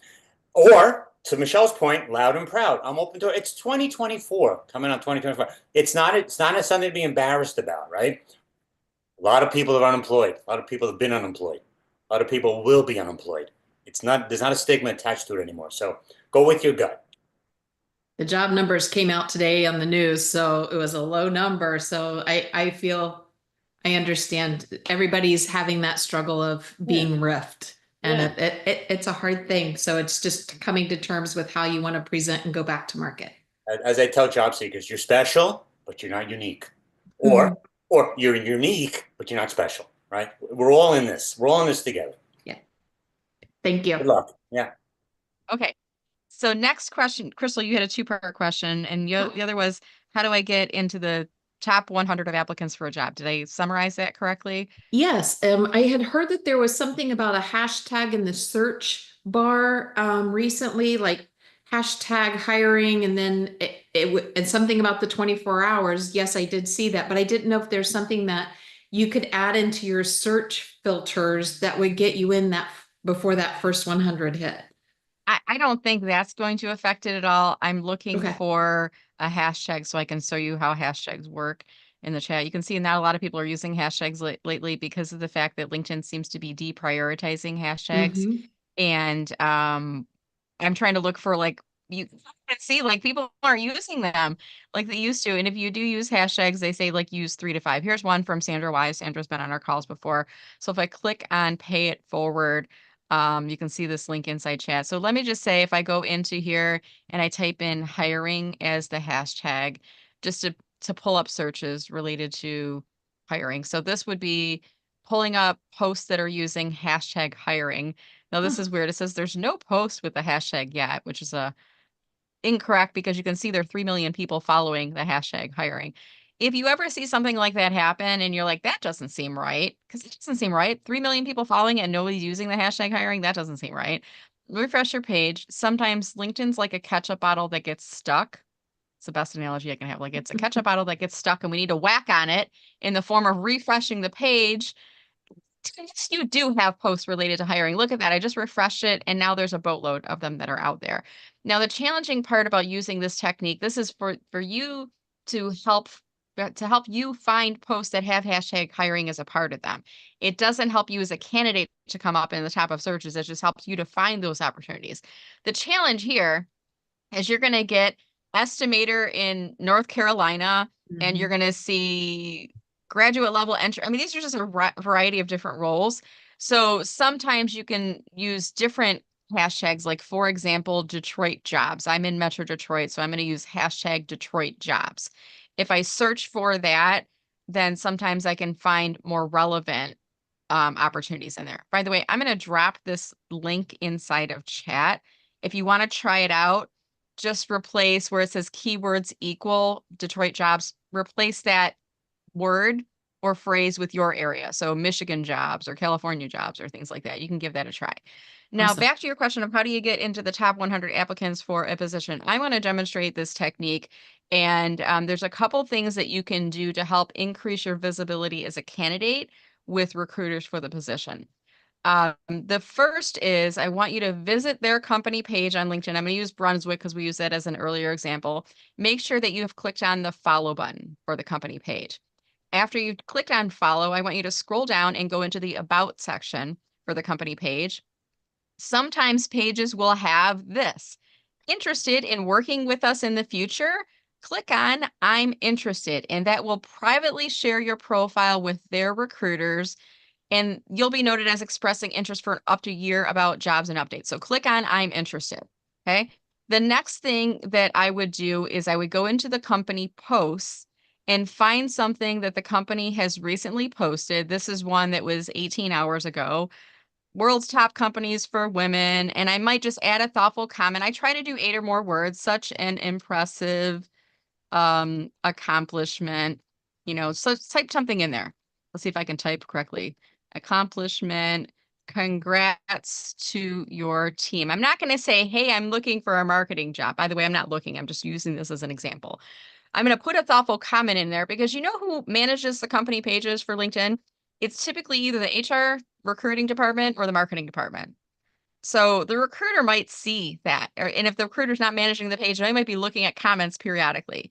Or to Michelle's point, loud and proud. I'm open to it. It's 2024, coming on 2024. It's not something to be embarrassed about, right? A lot of people are unemployed. A lot of people have been unemployed. A lot of people will be unemployed. There's not a stigma attached to it anymore. So go with your gut. The job numbers came out today on the news, so it was a low number. So I feel I understand everybody's having that struggle of being riffed, and it's a hard thing. So it's just coming to terms with how you want to present and go back to market. As I tell job seekers, you're special, but you're not unique. Or you're unique, but you're not special, right? We're all in this. We're all in this together. Yeah. Thank you. Good luck. Yeah. Okay. So next question, Crystal, you had a 2-part question, and the other was, how do I get into the top 100 of applicants for a job? Did I summarize that correctly? Yes. I had heard that there was something about a hashtag in the search bar recently, like hashtag hiring, and then and something about the 24 hours. Yes, I did see that, but I didn't know if there's something that you could add into your search filters that would get you in that before that first 100 hit. I don't think that's going to affect it at all. I'm looking for a hashtag so I can show you how hashtags work in the chat. You can see not a lot of people are using hashtags lately because of the fact that LinkedIn seems to be deprioritizing hashtags. And I'm trying to look for you can see people aren't using them like they used to. And if you do use hashtags, they say use 3 to 5. Here's one from Sandra Wise. Sandra's been on our calls before. So if I click on pay it forward, you can see this link inside chat. So let me just say, if I go into here and I type in hiring as the hashtag, just to to pull up searches related to hiring. So this would be pulling up posts that are using hashtag hiring. Now this is weird. It says there's no post with the hashtag yet, which is incorrect because you can see there are 3 million people following the hashtag hiring. If you ever see something like that happen and you're like, that doesn't seem right, because it doesn't seem right. 3 million people following it and nobody's using the hashtag hiring, that doesn't seem right. Refresh your page. Sometimes LinkedIn's like a ketchup bottle that gets stuck. It's the best analogy I can have. Like it's a ketchup bottle that gets stuck and we need to whack on it in the form of refreshing the page. Yes, you do have posts related to hiring. Look at that. I just refreshed it and now there's a boatload of them that are out there. Now, the challenging part about using this technique, this is for you to help you find posts that have hashtag hiring as a part of them. It doesn't help you as a candidate to come up in the top of searches. It just helps you to find those opportunities. The challenge here is you're going to get estimator in North Carolina and you're going to see graduate level entry. I mean, these are just a variety of different roles. So sometimes you can use different hashtags, like for example, Detroit jobs. I'm in Metro Detroit, so I'm going to use hashtag Detroit jobs. If I search for that, then sometimes I can find more relevant opportunities in there. By the way, I'm going to drop this link inside of chat. If you want to try it out, just replace where it says keywords equal Detroit jobs, replace that word or phrase with your area. So Michigan jobs or California jobs or things like that. You can give that a try. Now, Awesome. back to your question of how do you get into the top 100 applicants for a position? I want to demonstrate this technique. And there's a couple things that you can do to help increase your visibility as a candidate with recruiters for the position. The first is I want you to visit their company page on LinkedIn. I'm going to use Brunswick because we used that as an earlier example. Make sure that you have clicked on the follow button for the company page. After you've clicked on follow, I want you to scroll down and go into the about section for the company page. Sometimes pages will have this. Interested in working with us in the future? Click on I'm interested, and that will privately share your profile with their recruiters, and you'll be noted as expressing interest for up to a year about jobs and updates. So click on I'm interested, okay? The next thing that I would do is I would go into the company posts and find something that the company has recently posted. This is one that was 18 hours ago. World's top companies for women. And I might just add a thoughtful comment. I try to do 8 or more words, such an impressive accomplishment, so type something in there. Let's see if I can type correctly. Accomplishment, congrats to your team. I'm not going to say, hey, I'm looking for a marketing job. By the way, I'm not looking. I'm just using this as an example. I'm going to put a thoughtful comment in there because you know who manages the company pages for LinkedIn? It's typically either the HR recruiting department or the marketing department. So the recruiter might see that, and if the recruiter's not managing the page, they might be looking at comments periodically.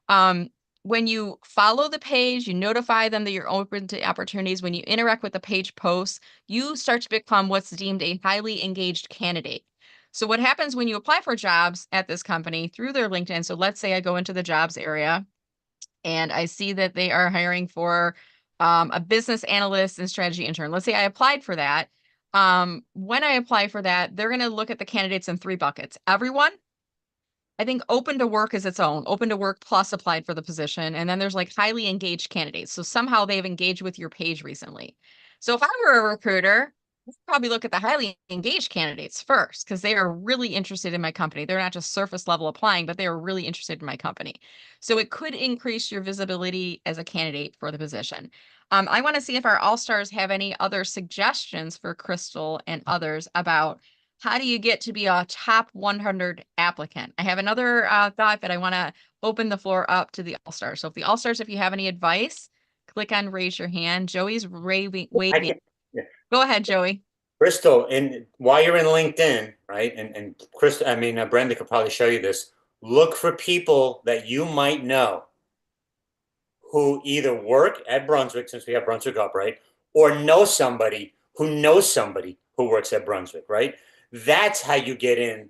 When you follow the page, you notify them that you're open to opportunities. When you interact with the page posts, you start to become what's deemed a highly engaged candidate. So what happens when you apply for jobs at this company through their LinkedIn? So let's say I go into the jobs area and I see that they are hiring for a business analyst and strategy intern. Let's say I applied for that. When I apply for that, they're going to look at the candidates in 3 buckets. Everyone, I think open to work is its own. Open to work plus applied for the position. And then there's like highly engaged candidates. So somehow they've engaged with your page recently. So if I were a recruiter, I'd probably look at the highly engaged candidates first because they are really interested in my company. They're not just surface level applying, but they are really interested in my company. So it could increase your visibility as a candidate for the position. I want to see if our All-Stars have any other suggestions for Crystal and others about how do you get to be a top 100 applicant? I have another thought, but I want to open the floor up to the All-Stars. So if the All-Stars, if you have any advice, click on raise your hand. Joey's waving. Yeah. Go ahead, Joey. Crystal, and while you're in LinkedIn, right? And Crystal, Brenda could probably show you this. Look for people that you might know who either work at Brunswick, since we have Brunswick up, right? Or know somebody who works at Brunswick, right? That's how you get in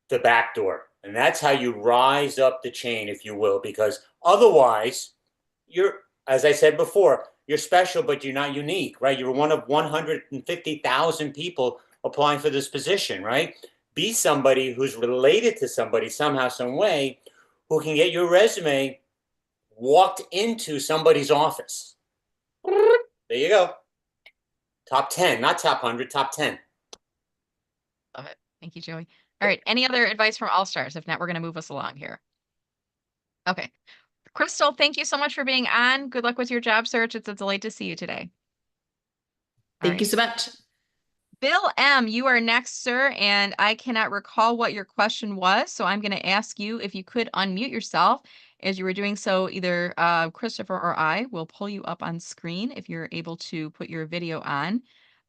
the back door. And that's how you rise up the chain, if you will, because otherwise you're, as I said before, you're special, but you're not unique, right? You're one of 150,000 people applying for this position, right? Be somebody who's related to somebody somehow, some way, who can get your resume walked into somebody's office. There you go. Top 10, not top 100, top 10. Love it. Thank you, Joey. All right. Any other advice from All Stars? If not, we're going to move us along here. Okay. Crystal, thank you so much for being on. Good luck with your job search. It's a delight to see you today. Thank you so much. Bill M., you are next, sir, and I cannot recall what your question was, so I'm going to ask you if you could unmute yourself. As you were doing so, either Christopher or I will pull you up on screen if you're able to put your video on.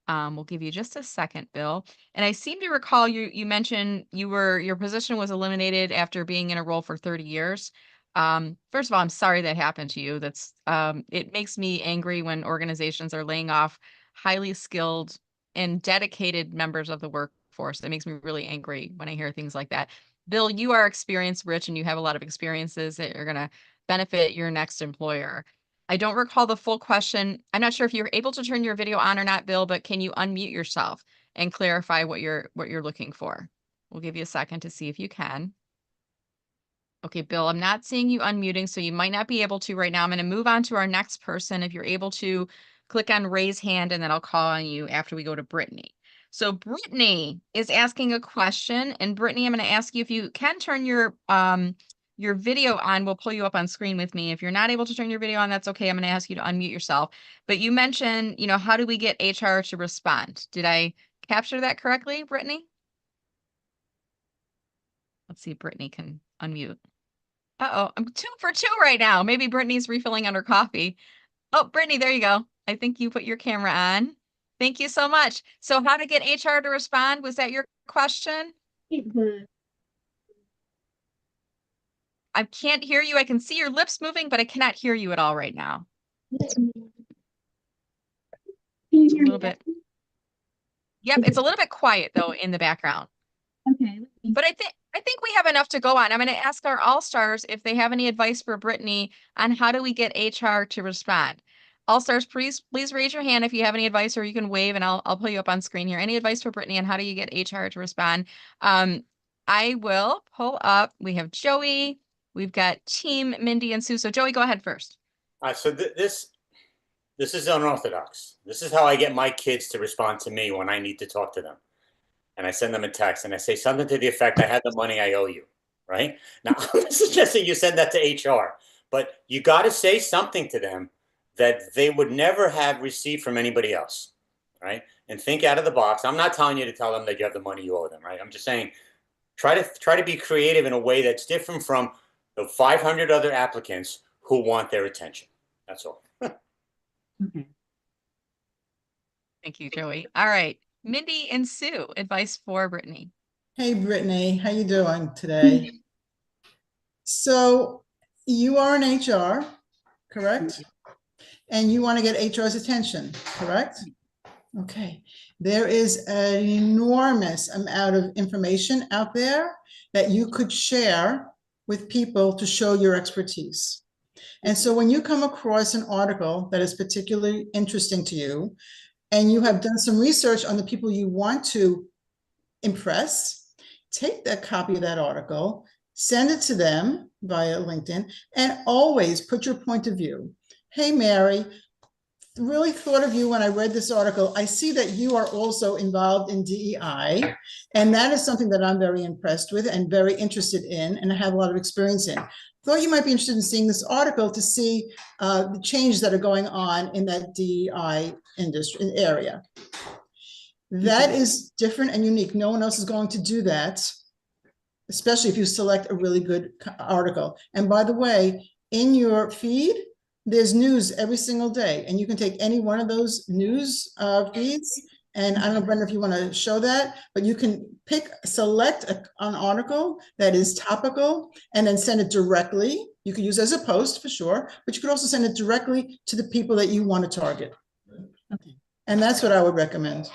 We'll give you just a second, Bill. And I seem to recall you mentioned your position was eliminated after being in a role for 30 years. First of all, I'm sorry that happened to you. It makes me angry when organizations are laying off highly skilled and dedicated members of the workforce. That makes me really angry when I hear things like that. Bill, you are experience rich and you have a lot of experiences that are going to benefit your next employer. I don't recall the full question. I'm not sure if you're able to turn your video on or not, Bill, but can you unmute yourself and clarify what you're looking for? We'll give you a second to see if you can. Okay, Bill, I'm not seeing you unmuting, so you might not be able to right now. I'm going to move on to our next person. If you're able to click on raise hand, and then I'll call on you after we go to Brittany. So Brittany is asking a question, and Brittany, I'm going to ask you if you can turn your video on. We'll pull you up on screen with me. If you're not able to turn your video on, that's okay. I'm going to ask you to unmute yourself. But you mentioned, how do we get HR to respond? Did I capture that correctly, Brittany? Let's see if Brittany can unmute. Uh-oh, I'm 2 for 2 right now. Maybe Brittany's refilling on her coffee. Oh, Brittany, there you go. I think you put your camera on. Thank you so much. So how to get HR to respond? Was that your question? I can't hear you. I can see your lips moving, but I cannot hear you at all right now. A little bit. Yep, it's a little bit quiet though in the background. Okay. But I think we have enough to go on. I'm going to ask our All-Stars if they have any advice for Brittany on how do we get HR to respond. All-Stars, please raise your hand if you have any advice, or you can wave and I'll pull you up on screen here. Any advice for Brittany on how do you get HR to respond? I will pull up. We have Joey. We've got Team Mindy and Sue. So Joey, go ahead first. So this is unorthodox. This is how I get my kids to respond to me when I need to talk to them. And I send them a text and I say something to the effect, I have the money I owe you, right? Now, I'm not suggesting you send that to HR, but you got to say something to them that they would never have received from anybody else, right? And think out of the box. I'm not telling you to tell them that you have the money you owe them, right? I'm just saying, try to be creative in a way that's different from the 500 other applicants who want their attention. That's all. Okay. Thank you, Joey. All right. Mindy and Sue, advice for Brittany. Hey, Brittany, how you doing today? So you are in HR, correct? And you want to get HR's attention, correct? Okay. There is an enormous amount of information out there that you could share with people to show your expertise. And so when you come across an article that is particularly interesting to you, and you have done some research on the people you want to impress, take that copy of that article, send it to them via LinkedIn, and always put your point of view. Hey, Mary, really thought of you when I read this article. I see that you are also involved in DEI, and that is something that I'm very impressed with and very interested in, and I have a lot of experience in. Thought you might be interested in seeing this article to see the changes that are going on in that DEI industry area. That is different and unique. No one else is going to do that, especially if you select a really good article. And by the way, in your feed, there's news every single day, and you can take any one of those news feeds. And I don't know, Brenda, if you want to show that, but you can select an article that is topical and then send it directly. You could use it as a post for sure, but you could also send it directly to the people that you want to target. Okay. And that's what I would recommend.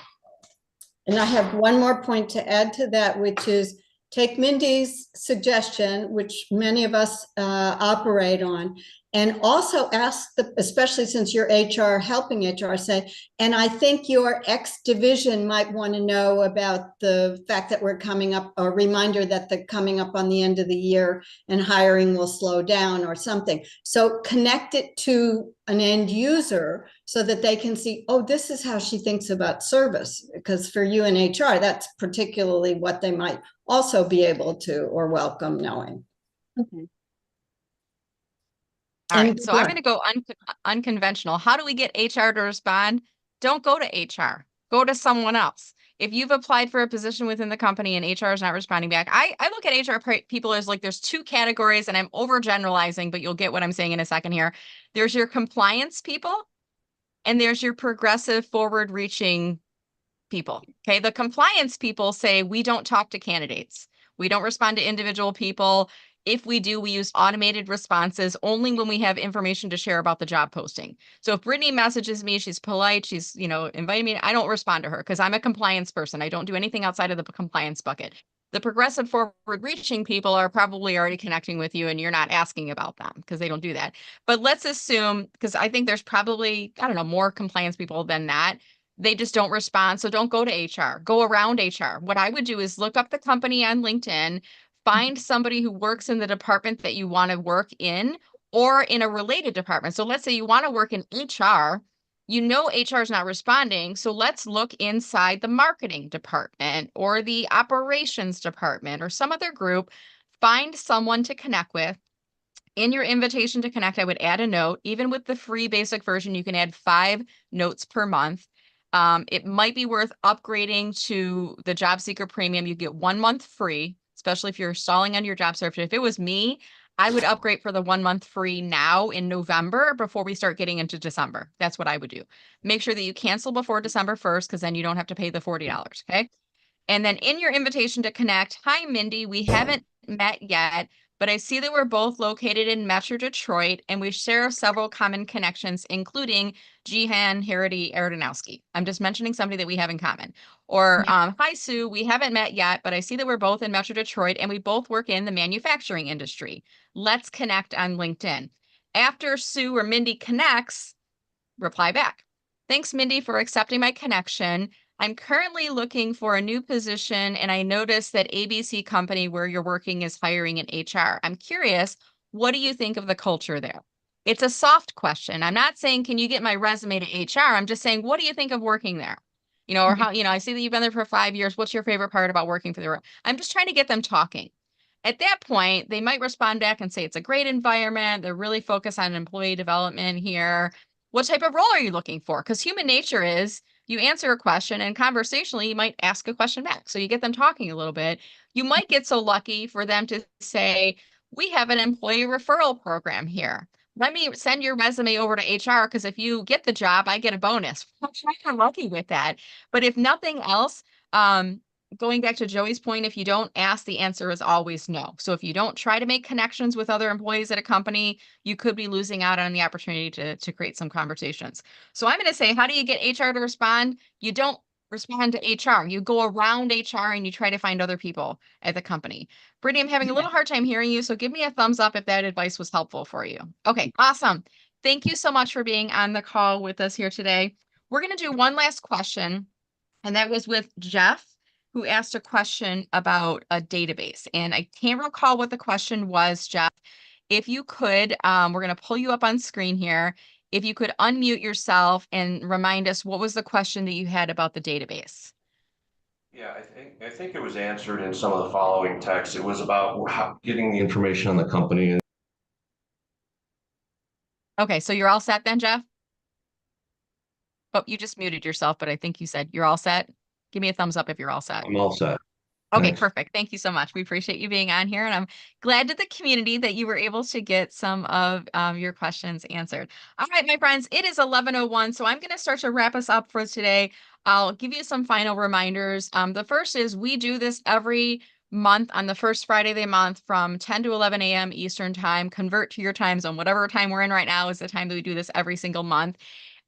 And I have one more point to add to that, which is take Mindy's suggestion, which many of us operate on, And also ask the, especially since you're HR, helping HR, say, and I think your X division might want to know about the fact that we're coming up, a reminder that they're coming up on the end of the year and hiring will slow down or something. So connect it to an end user so that they can see, oh, this is how she thinks about service. Because for you in HR, that's particularly what they might also be able to or welcome knowing. Okay. All And right, so I'm going to go unconventional. How do we get HR to respond? Don't go to HR. Go to someone else. If you've applied for a position within the company and HR is not responding back, I look at HR people as like there's two categories, and I'm overgeneralizing, but you'll get what I'm saying in a second here. There's your compliance people, and there's your progressive, forward-reaching people. Okay, the compliance people say we don't talk to candidates. We don't respond to individual people. If we do, we use automated responses only when we have information to share about the job posting. So if Brittany messages me, she's polite, she's, inviting me, I don't respond to her because I'm a compliance person. I don't do anything outside of the compliance bucket. The progressive forward-reaching people are probably already connecting with you and you're not asking about them because they don't do that. But let's assume, because I think there's probably, I don't know, more compliance people than that. They just don't respond. So don't go to HR, go around HR. What I would do is look up the company on LinkedIn, find somebody who works in the department that you want to work in or in a related department. So let's say you want to work in HR, HR is not responding. So let's look inside the marketing department or the operations department or some other group, find someone to connect with. In your invitation to connect, I would add a note. Even with the free basic version, you can add 5 notes per month. It might be worth upgrading to the Job Seeker Premium. You get 1 month free, especially if you're stalling on your job search. If it was me, I would upgrade for the 1 month free now in November before we start getting into December. That's what I would do. Make sure that you cancel before December 1st, because then you don't have to pay the $40, okay? And then in your invitation to connect, hi, Mindy, we haven't met yet, but I see that we're both located in Metro Detroit and we share several common connections, including Jihan Harity Aronowski. I'm just mentioning somebody that we have in common. Or, hi, Sue, we haven't met yet, but I see that we're both in Metro Detroit and we both work in the manufacturing industry. Let's connect on LinkedIn. After Sue or Mindy connects, reply back. Thanks, Mindy, for accepting my connection. I'm currently looking for a new position, and I noticed that ABC company where you're working is hiring in HR. I'm curious, what do you think of the culture there? It's a soft question. I'm not saying, can you get my resume to HR? I'm just saying, what do you think of working there? Or how, I see that you've been there for 5 years. What's your favorite part about working for the, I'm just trying to get them talking. At that point, they might respond back and say, it's a great environment. They're really focused on employee development here. What type of role are you looking for? Because human nature is you answer a question and conversationally, you might ask a question back. So you get them talking a little bit. You might get so lucky for them to say, we have an employee referral program here. Let me send your resume over to HR because if you get the job, I get a bonus. I'm kind of lucky with that. But if nothing else, going back to Joey's point, if you don't ask, the answer is always no. So if you don't try to make connections with other employees at a company, you could be losing out on the opportunity to create some conversations. So I'm going to say, how do you get HR to respond? You don't respond to HR. You go around HR and you try to find other people at the company. Brittany, I'm having a little hard time hearing you, so give me a thumbs up if that advice was helpful for you. Okay, awesome. Thank you so much for being on the call with us here today. We're going to do one last question, and that was with Jeff, who asked a question about a database. And I can't recall what the question was, Jeff. If you could, we're going to pull you up on screen here. If you could unmute yourself and remind us what was the question that you had about the database. Yeah, I think it was answered in some of the following text. It was about getting the information on the company. Okay, so you're all set then, Jeff? Oh, you just muted yourself, but I think you said you're all set. Give me a thumbs up if you're all set. I'm all set. Okay, Thanks. perfect. Thank you so much. We appreciate you being on here, and I'm glad to the community that you were able to get some of your questions answered. All right, my friends, it is 11:01, so I'm going to start to wrap us up for today. I'll give you some final reminders. The first is we do this every month on the first Friday of the month from 10 to 11 a.m. Eastern time. Convert to your time zone. Whatever time we're in right now is the time that we do this every single month.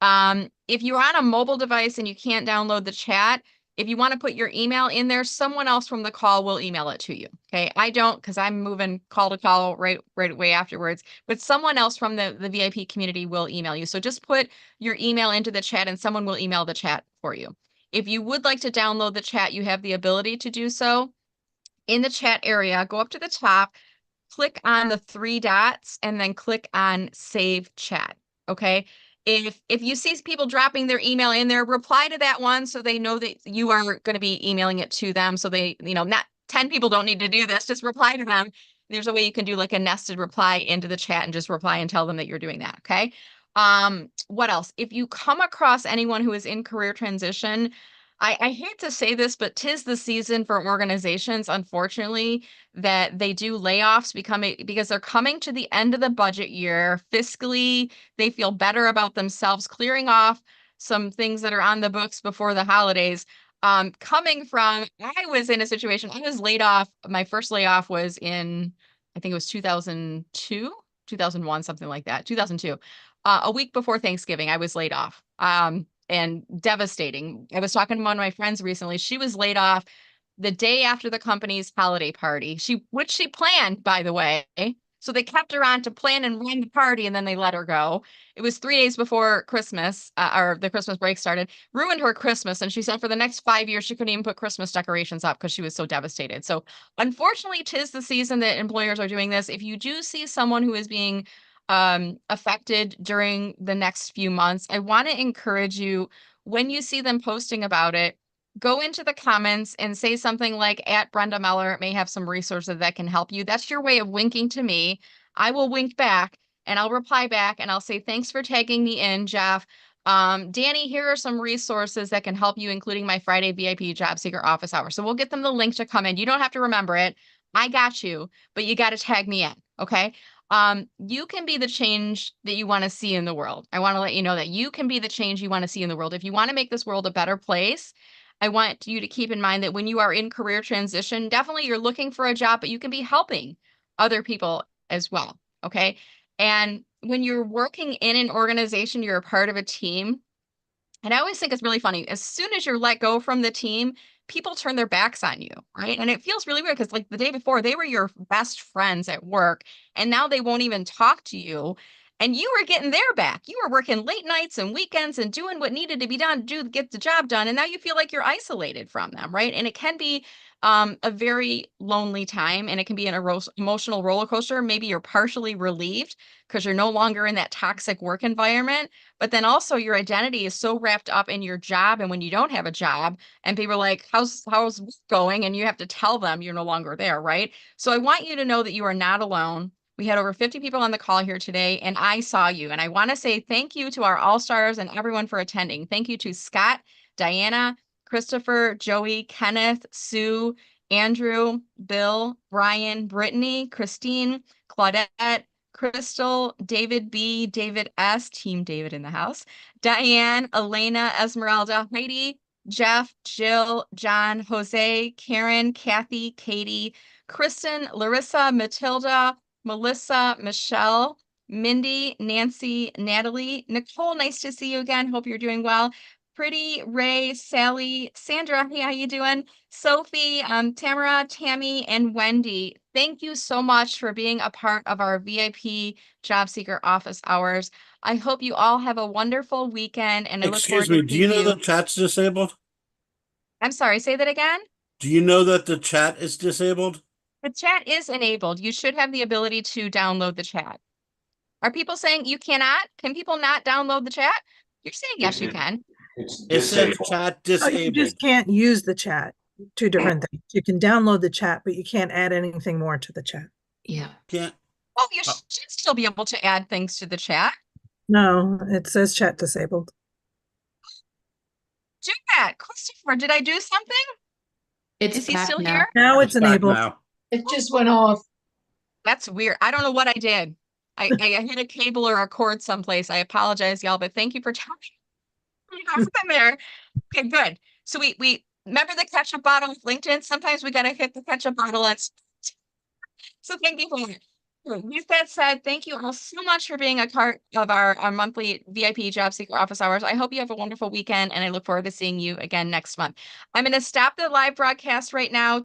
If you're on a mobile device and you can't download the chat, If you want to put your email in there, someone else from the call will email it to you. Okay. I don't, because I'm moving call to call right away afterwards, but someone else from the VIP community will email you. So just put your email into the chat and someone will email the chat for you. If you would like to download the chat, you have the ability to do so. In the chat area, go up to the top, click on the three dots, and then click on Save Chat. Okay. If you see people dropping their email in there, reply to that one so they know that you are going to be emailing it to them. So they, not 10 people don't need to do this, just reply to them. There's a way you can do like a nested reply into the chat and just reply and tell them that you're doing that. Okay. What else? If you come across anyone who is in career transition, I hate to say this, but 'tis the season for organizations, unfortunately, that they do layoffs because they're coming to the end of the budget year. Fiscally, they feel better about themselves, clearing off some things that are on the books before the holidays. Coming from, I was in a situation, I was laid off. My first layoff was in, I think it was 2002, 2001, something like that, 2002. A week before Thanksgiving, I was laid off. And devastating. I was talking to one of my friends recently. She was laid off the day after the company's holiday party, which she planned, by the way. So they kept her on to plan and run the party, and then they let her go. It was 3 days before Christmas, or the Christmas break started, ruined her Christmas. And she said for the next 5 years, she couldn't even put Christmas decorations up because she was so devastated. So unfortunately, 'tis the season that employers are doing this. If you do see someone who is being affected during the next few months, I want to encourage you, when you see them posting about it, go into the comments and say something like at Brenda Meller may have some resources that can help you. That's your way of winking to me. I will wink back and I'll reply back and I'll say, thanks for tagging me in, Jeff. Danny, here are some resources that can help you, including my Friday VIP job seeker office hour. So we'll get them the link to come in. You don't have to remember it. I got you, but you got to tag me in. Okay. You can be the change that you want to see in the world. I want to let you know that you can be the change you want to see in the world. If you want to make this world a better place, I want you to keep in mind that when you are in career transition, definitely you're looking for a job, but you can be helping other people as well. Okay. And when you're working in an organization, you're a part of a team. And I always think it's really funny. As soon as you're let go from the team, people turn their backs on you, right? And it feels really weird because, like, the day before, they were your best friends at work, and now they won't even talk to you. And you were getting their back. You were working late nights and weekends and doing what needed to be done to get the job done. And now you feel like you're isolated from them, right? And it can be a very lonely time, and it can be an emotional roller coaster. Maybe you're partially relieved because you're no longer in that toxic work environment. But then also your identity is so wrapped up in your job. And when you don't have a job and people are like, how's work going? And you have to tell them you're no longer there, right? So I want you to know that you are not alone. We had over 50 people on the call here today, and I saw you. And I want to say thank you to our all-stars and everyone for attending. Thank you to Scott, Diana, Christopher, Joey, Kenneth, Sue, Andrew, Bill, Brian, Brittany, Christine, Claudette, Crystal, David B, David S, Team David in the house, Diane, Elena, Esmeralda, Heidi, Jeff, Jill, John, Jose, Karen, Kathy, Katie, Kristen, Larissa, Matilda, Melissa, Michelle, Mindy, Nancy, Natalie, Nicole, nice to see you again. Hope you're doing well. Pretty, Ray, Sally, Sandra, hey, how you doing? Sophie, Tamara, Tammy, and Wendy, thank you so much for being a part of our VIP Job Seeker office hours. I hope you all have a wonderful weekend, and I look forward Excuse me, to do you know seeing the chat's disabled? I'm sorry, say that again? Do you know that the chat is disabled? The chat is enabled. You should have the ability to download the chat. Are people saying you cannot? Can people not download the chat? You're saying yes, you can. It says chat Oh, you disabled. just can't use the chat. Two different things. You can download the chat, but you can't add anything more to the chat. Yeah. Can't. Oh, you should still be able to add things to the chat. No, it says chat disabled. Do that. Christopher, did I do something? Is he still here? Now it's enabled. Now. It just went off. That's weird. I don't know what I did. I hit a cable or a cord someplace. I apologize, y'all, but thank you for telling me. Happened there. Okay, good. So we remember the ketchup bottle with LinkedIn. Sometimes we gotta hit the ketchup bottle. So thank you for that. With that said, thank you all so much for being a part of our monthly VIP Job Seeker Office Hours. I hope you have a wonderful weekend, and I look forward to seeing you again next month. I'm going to stop the live broadcast right now.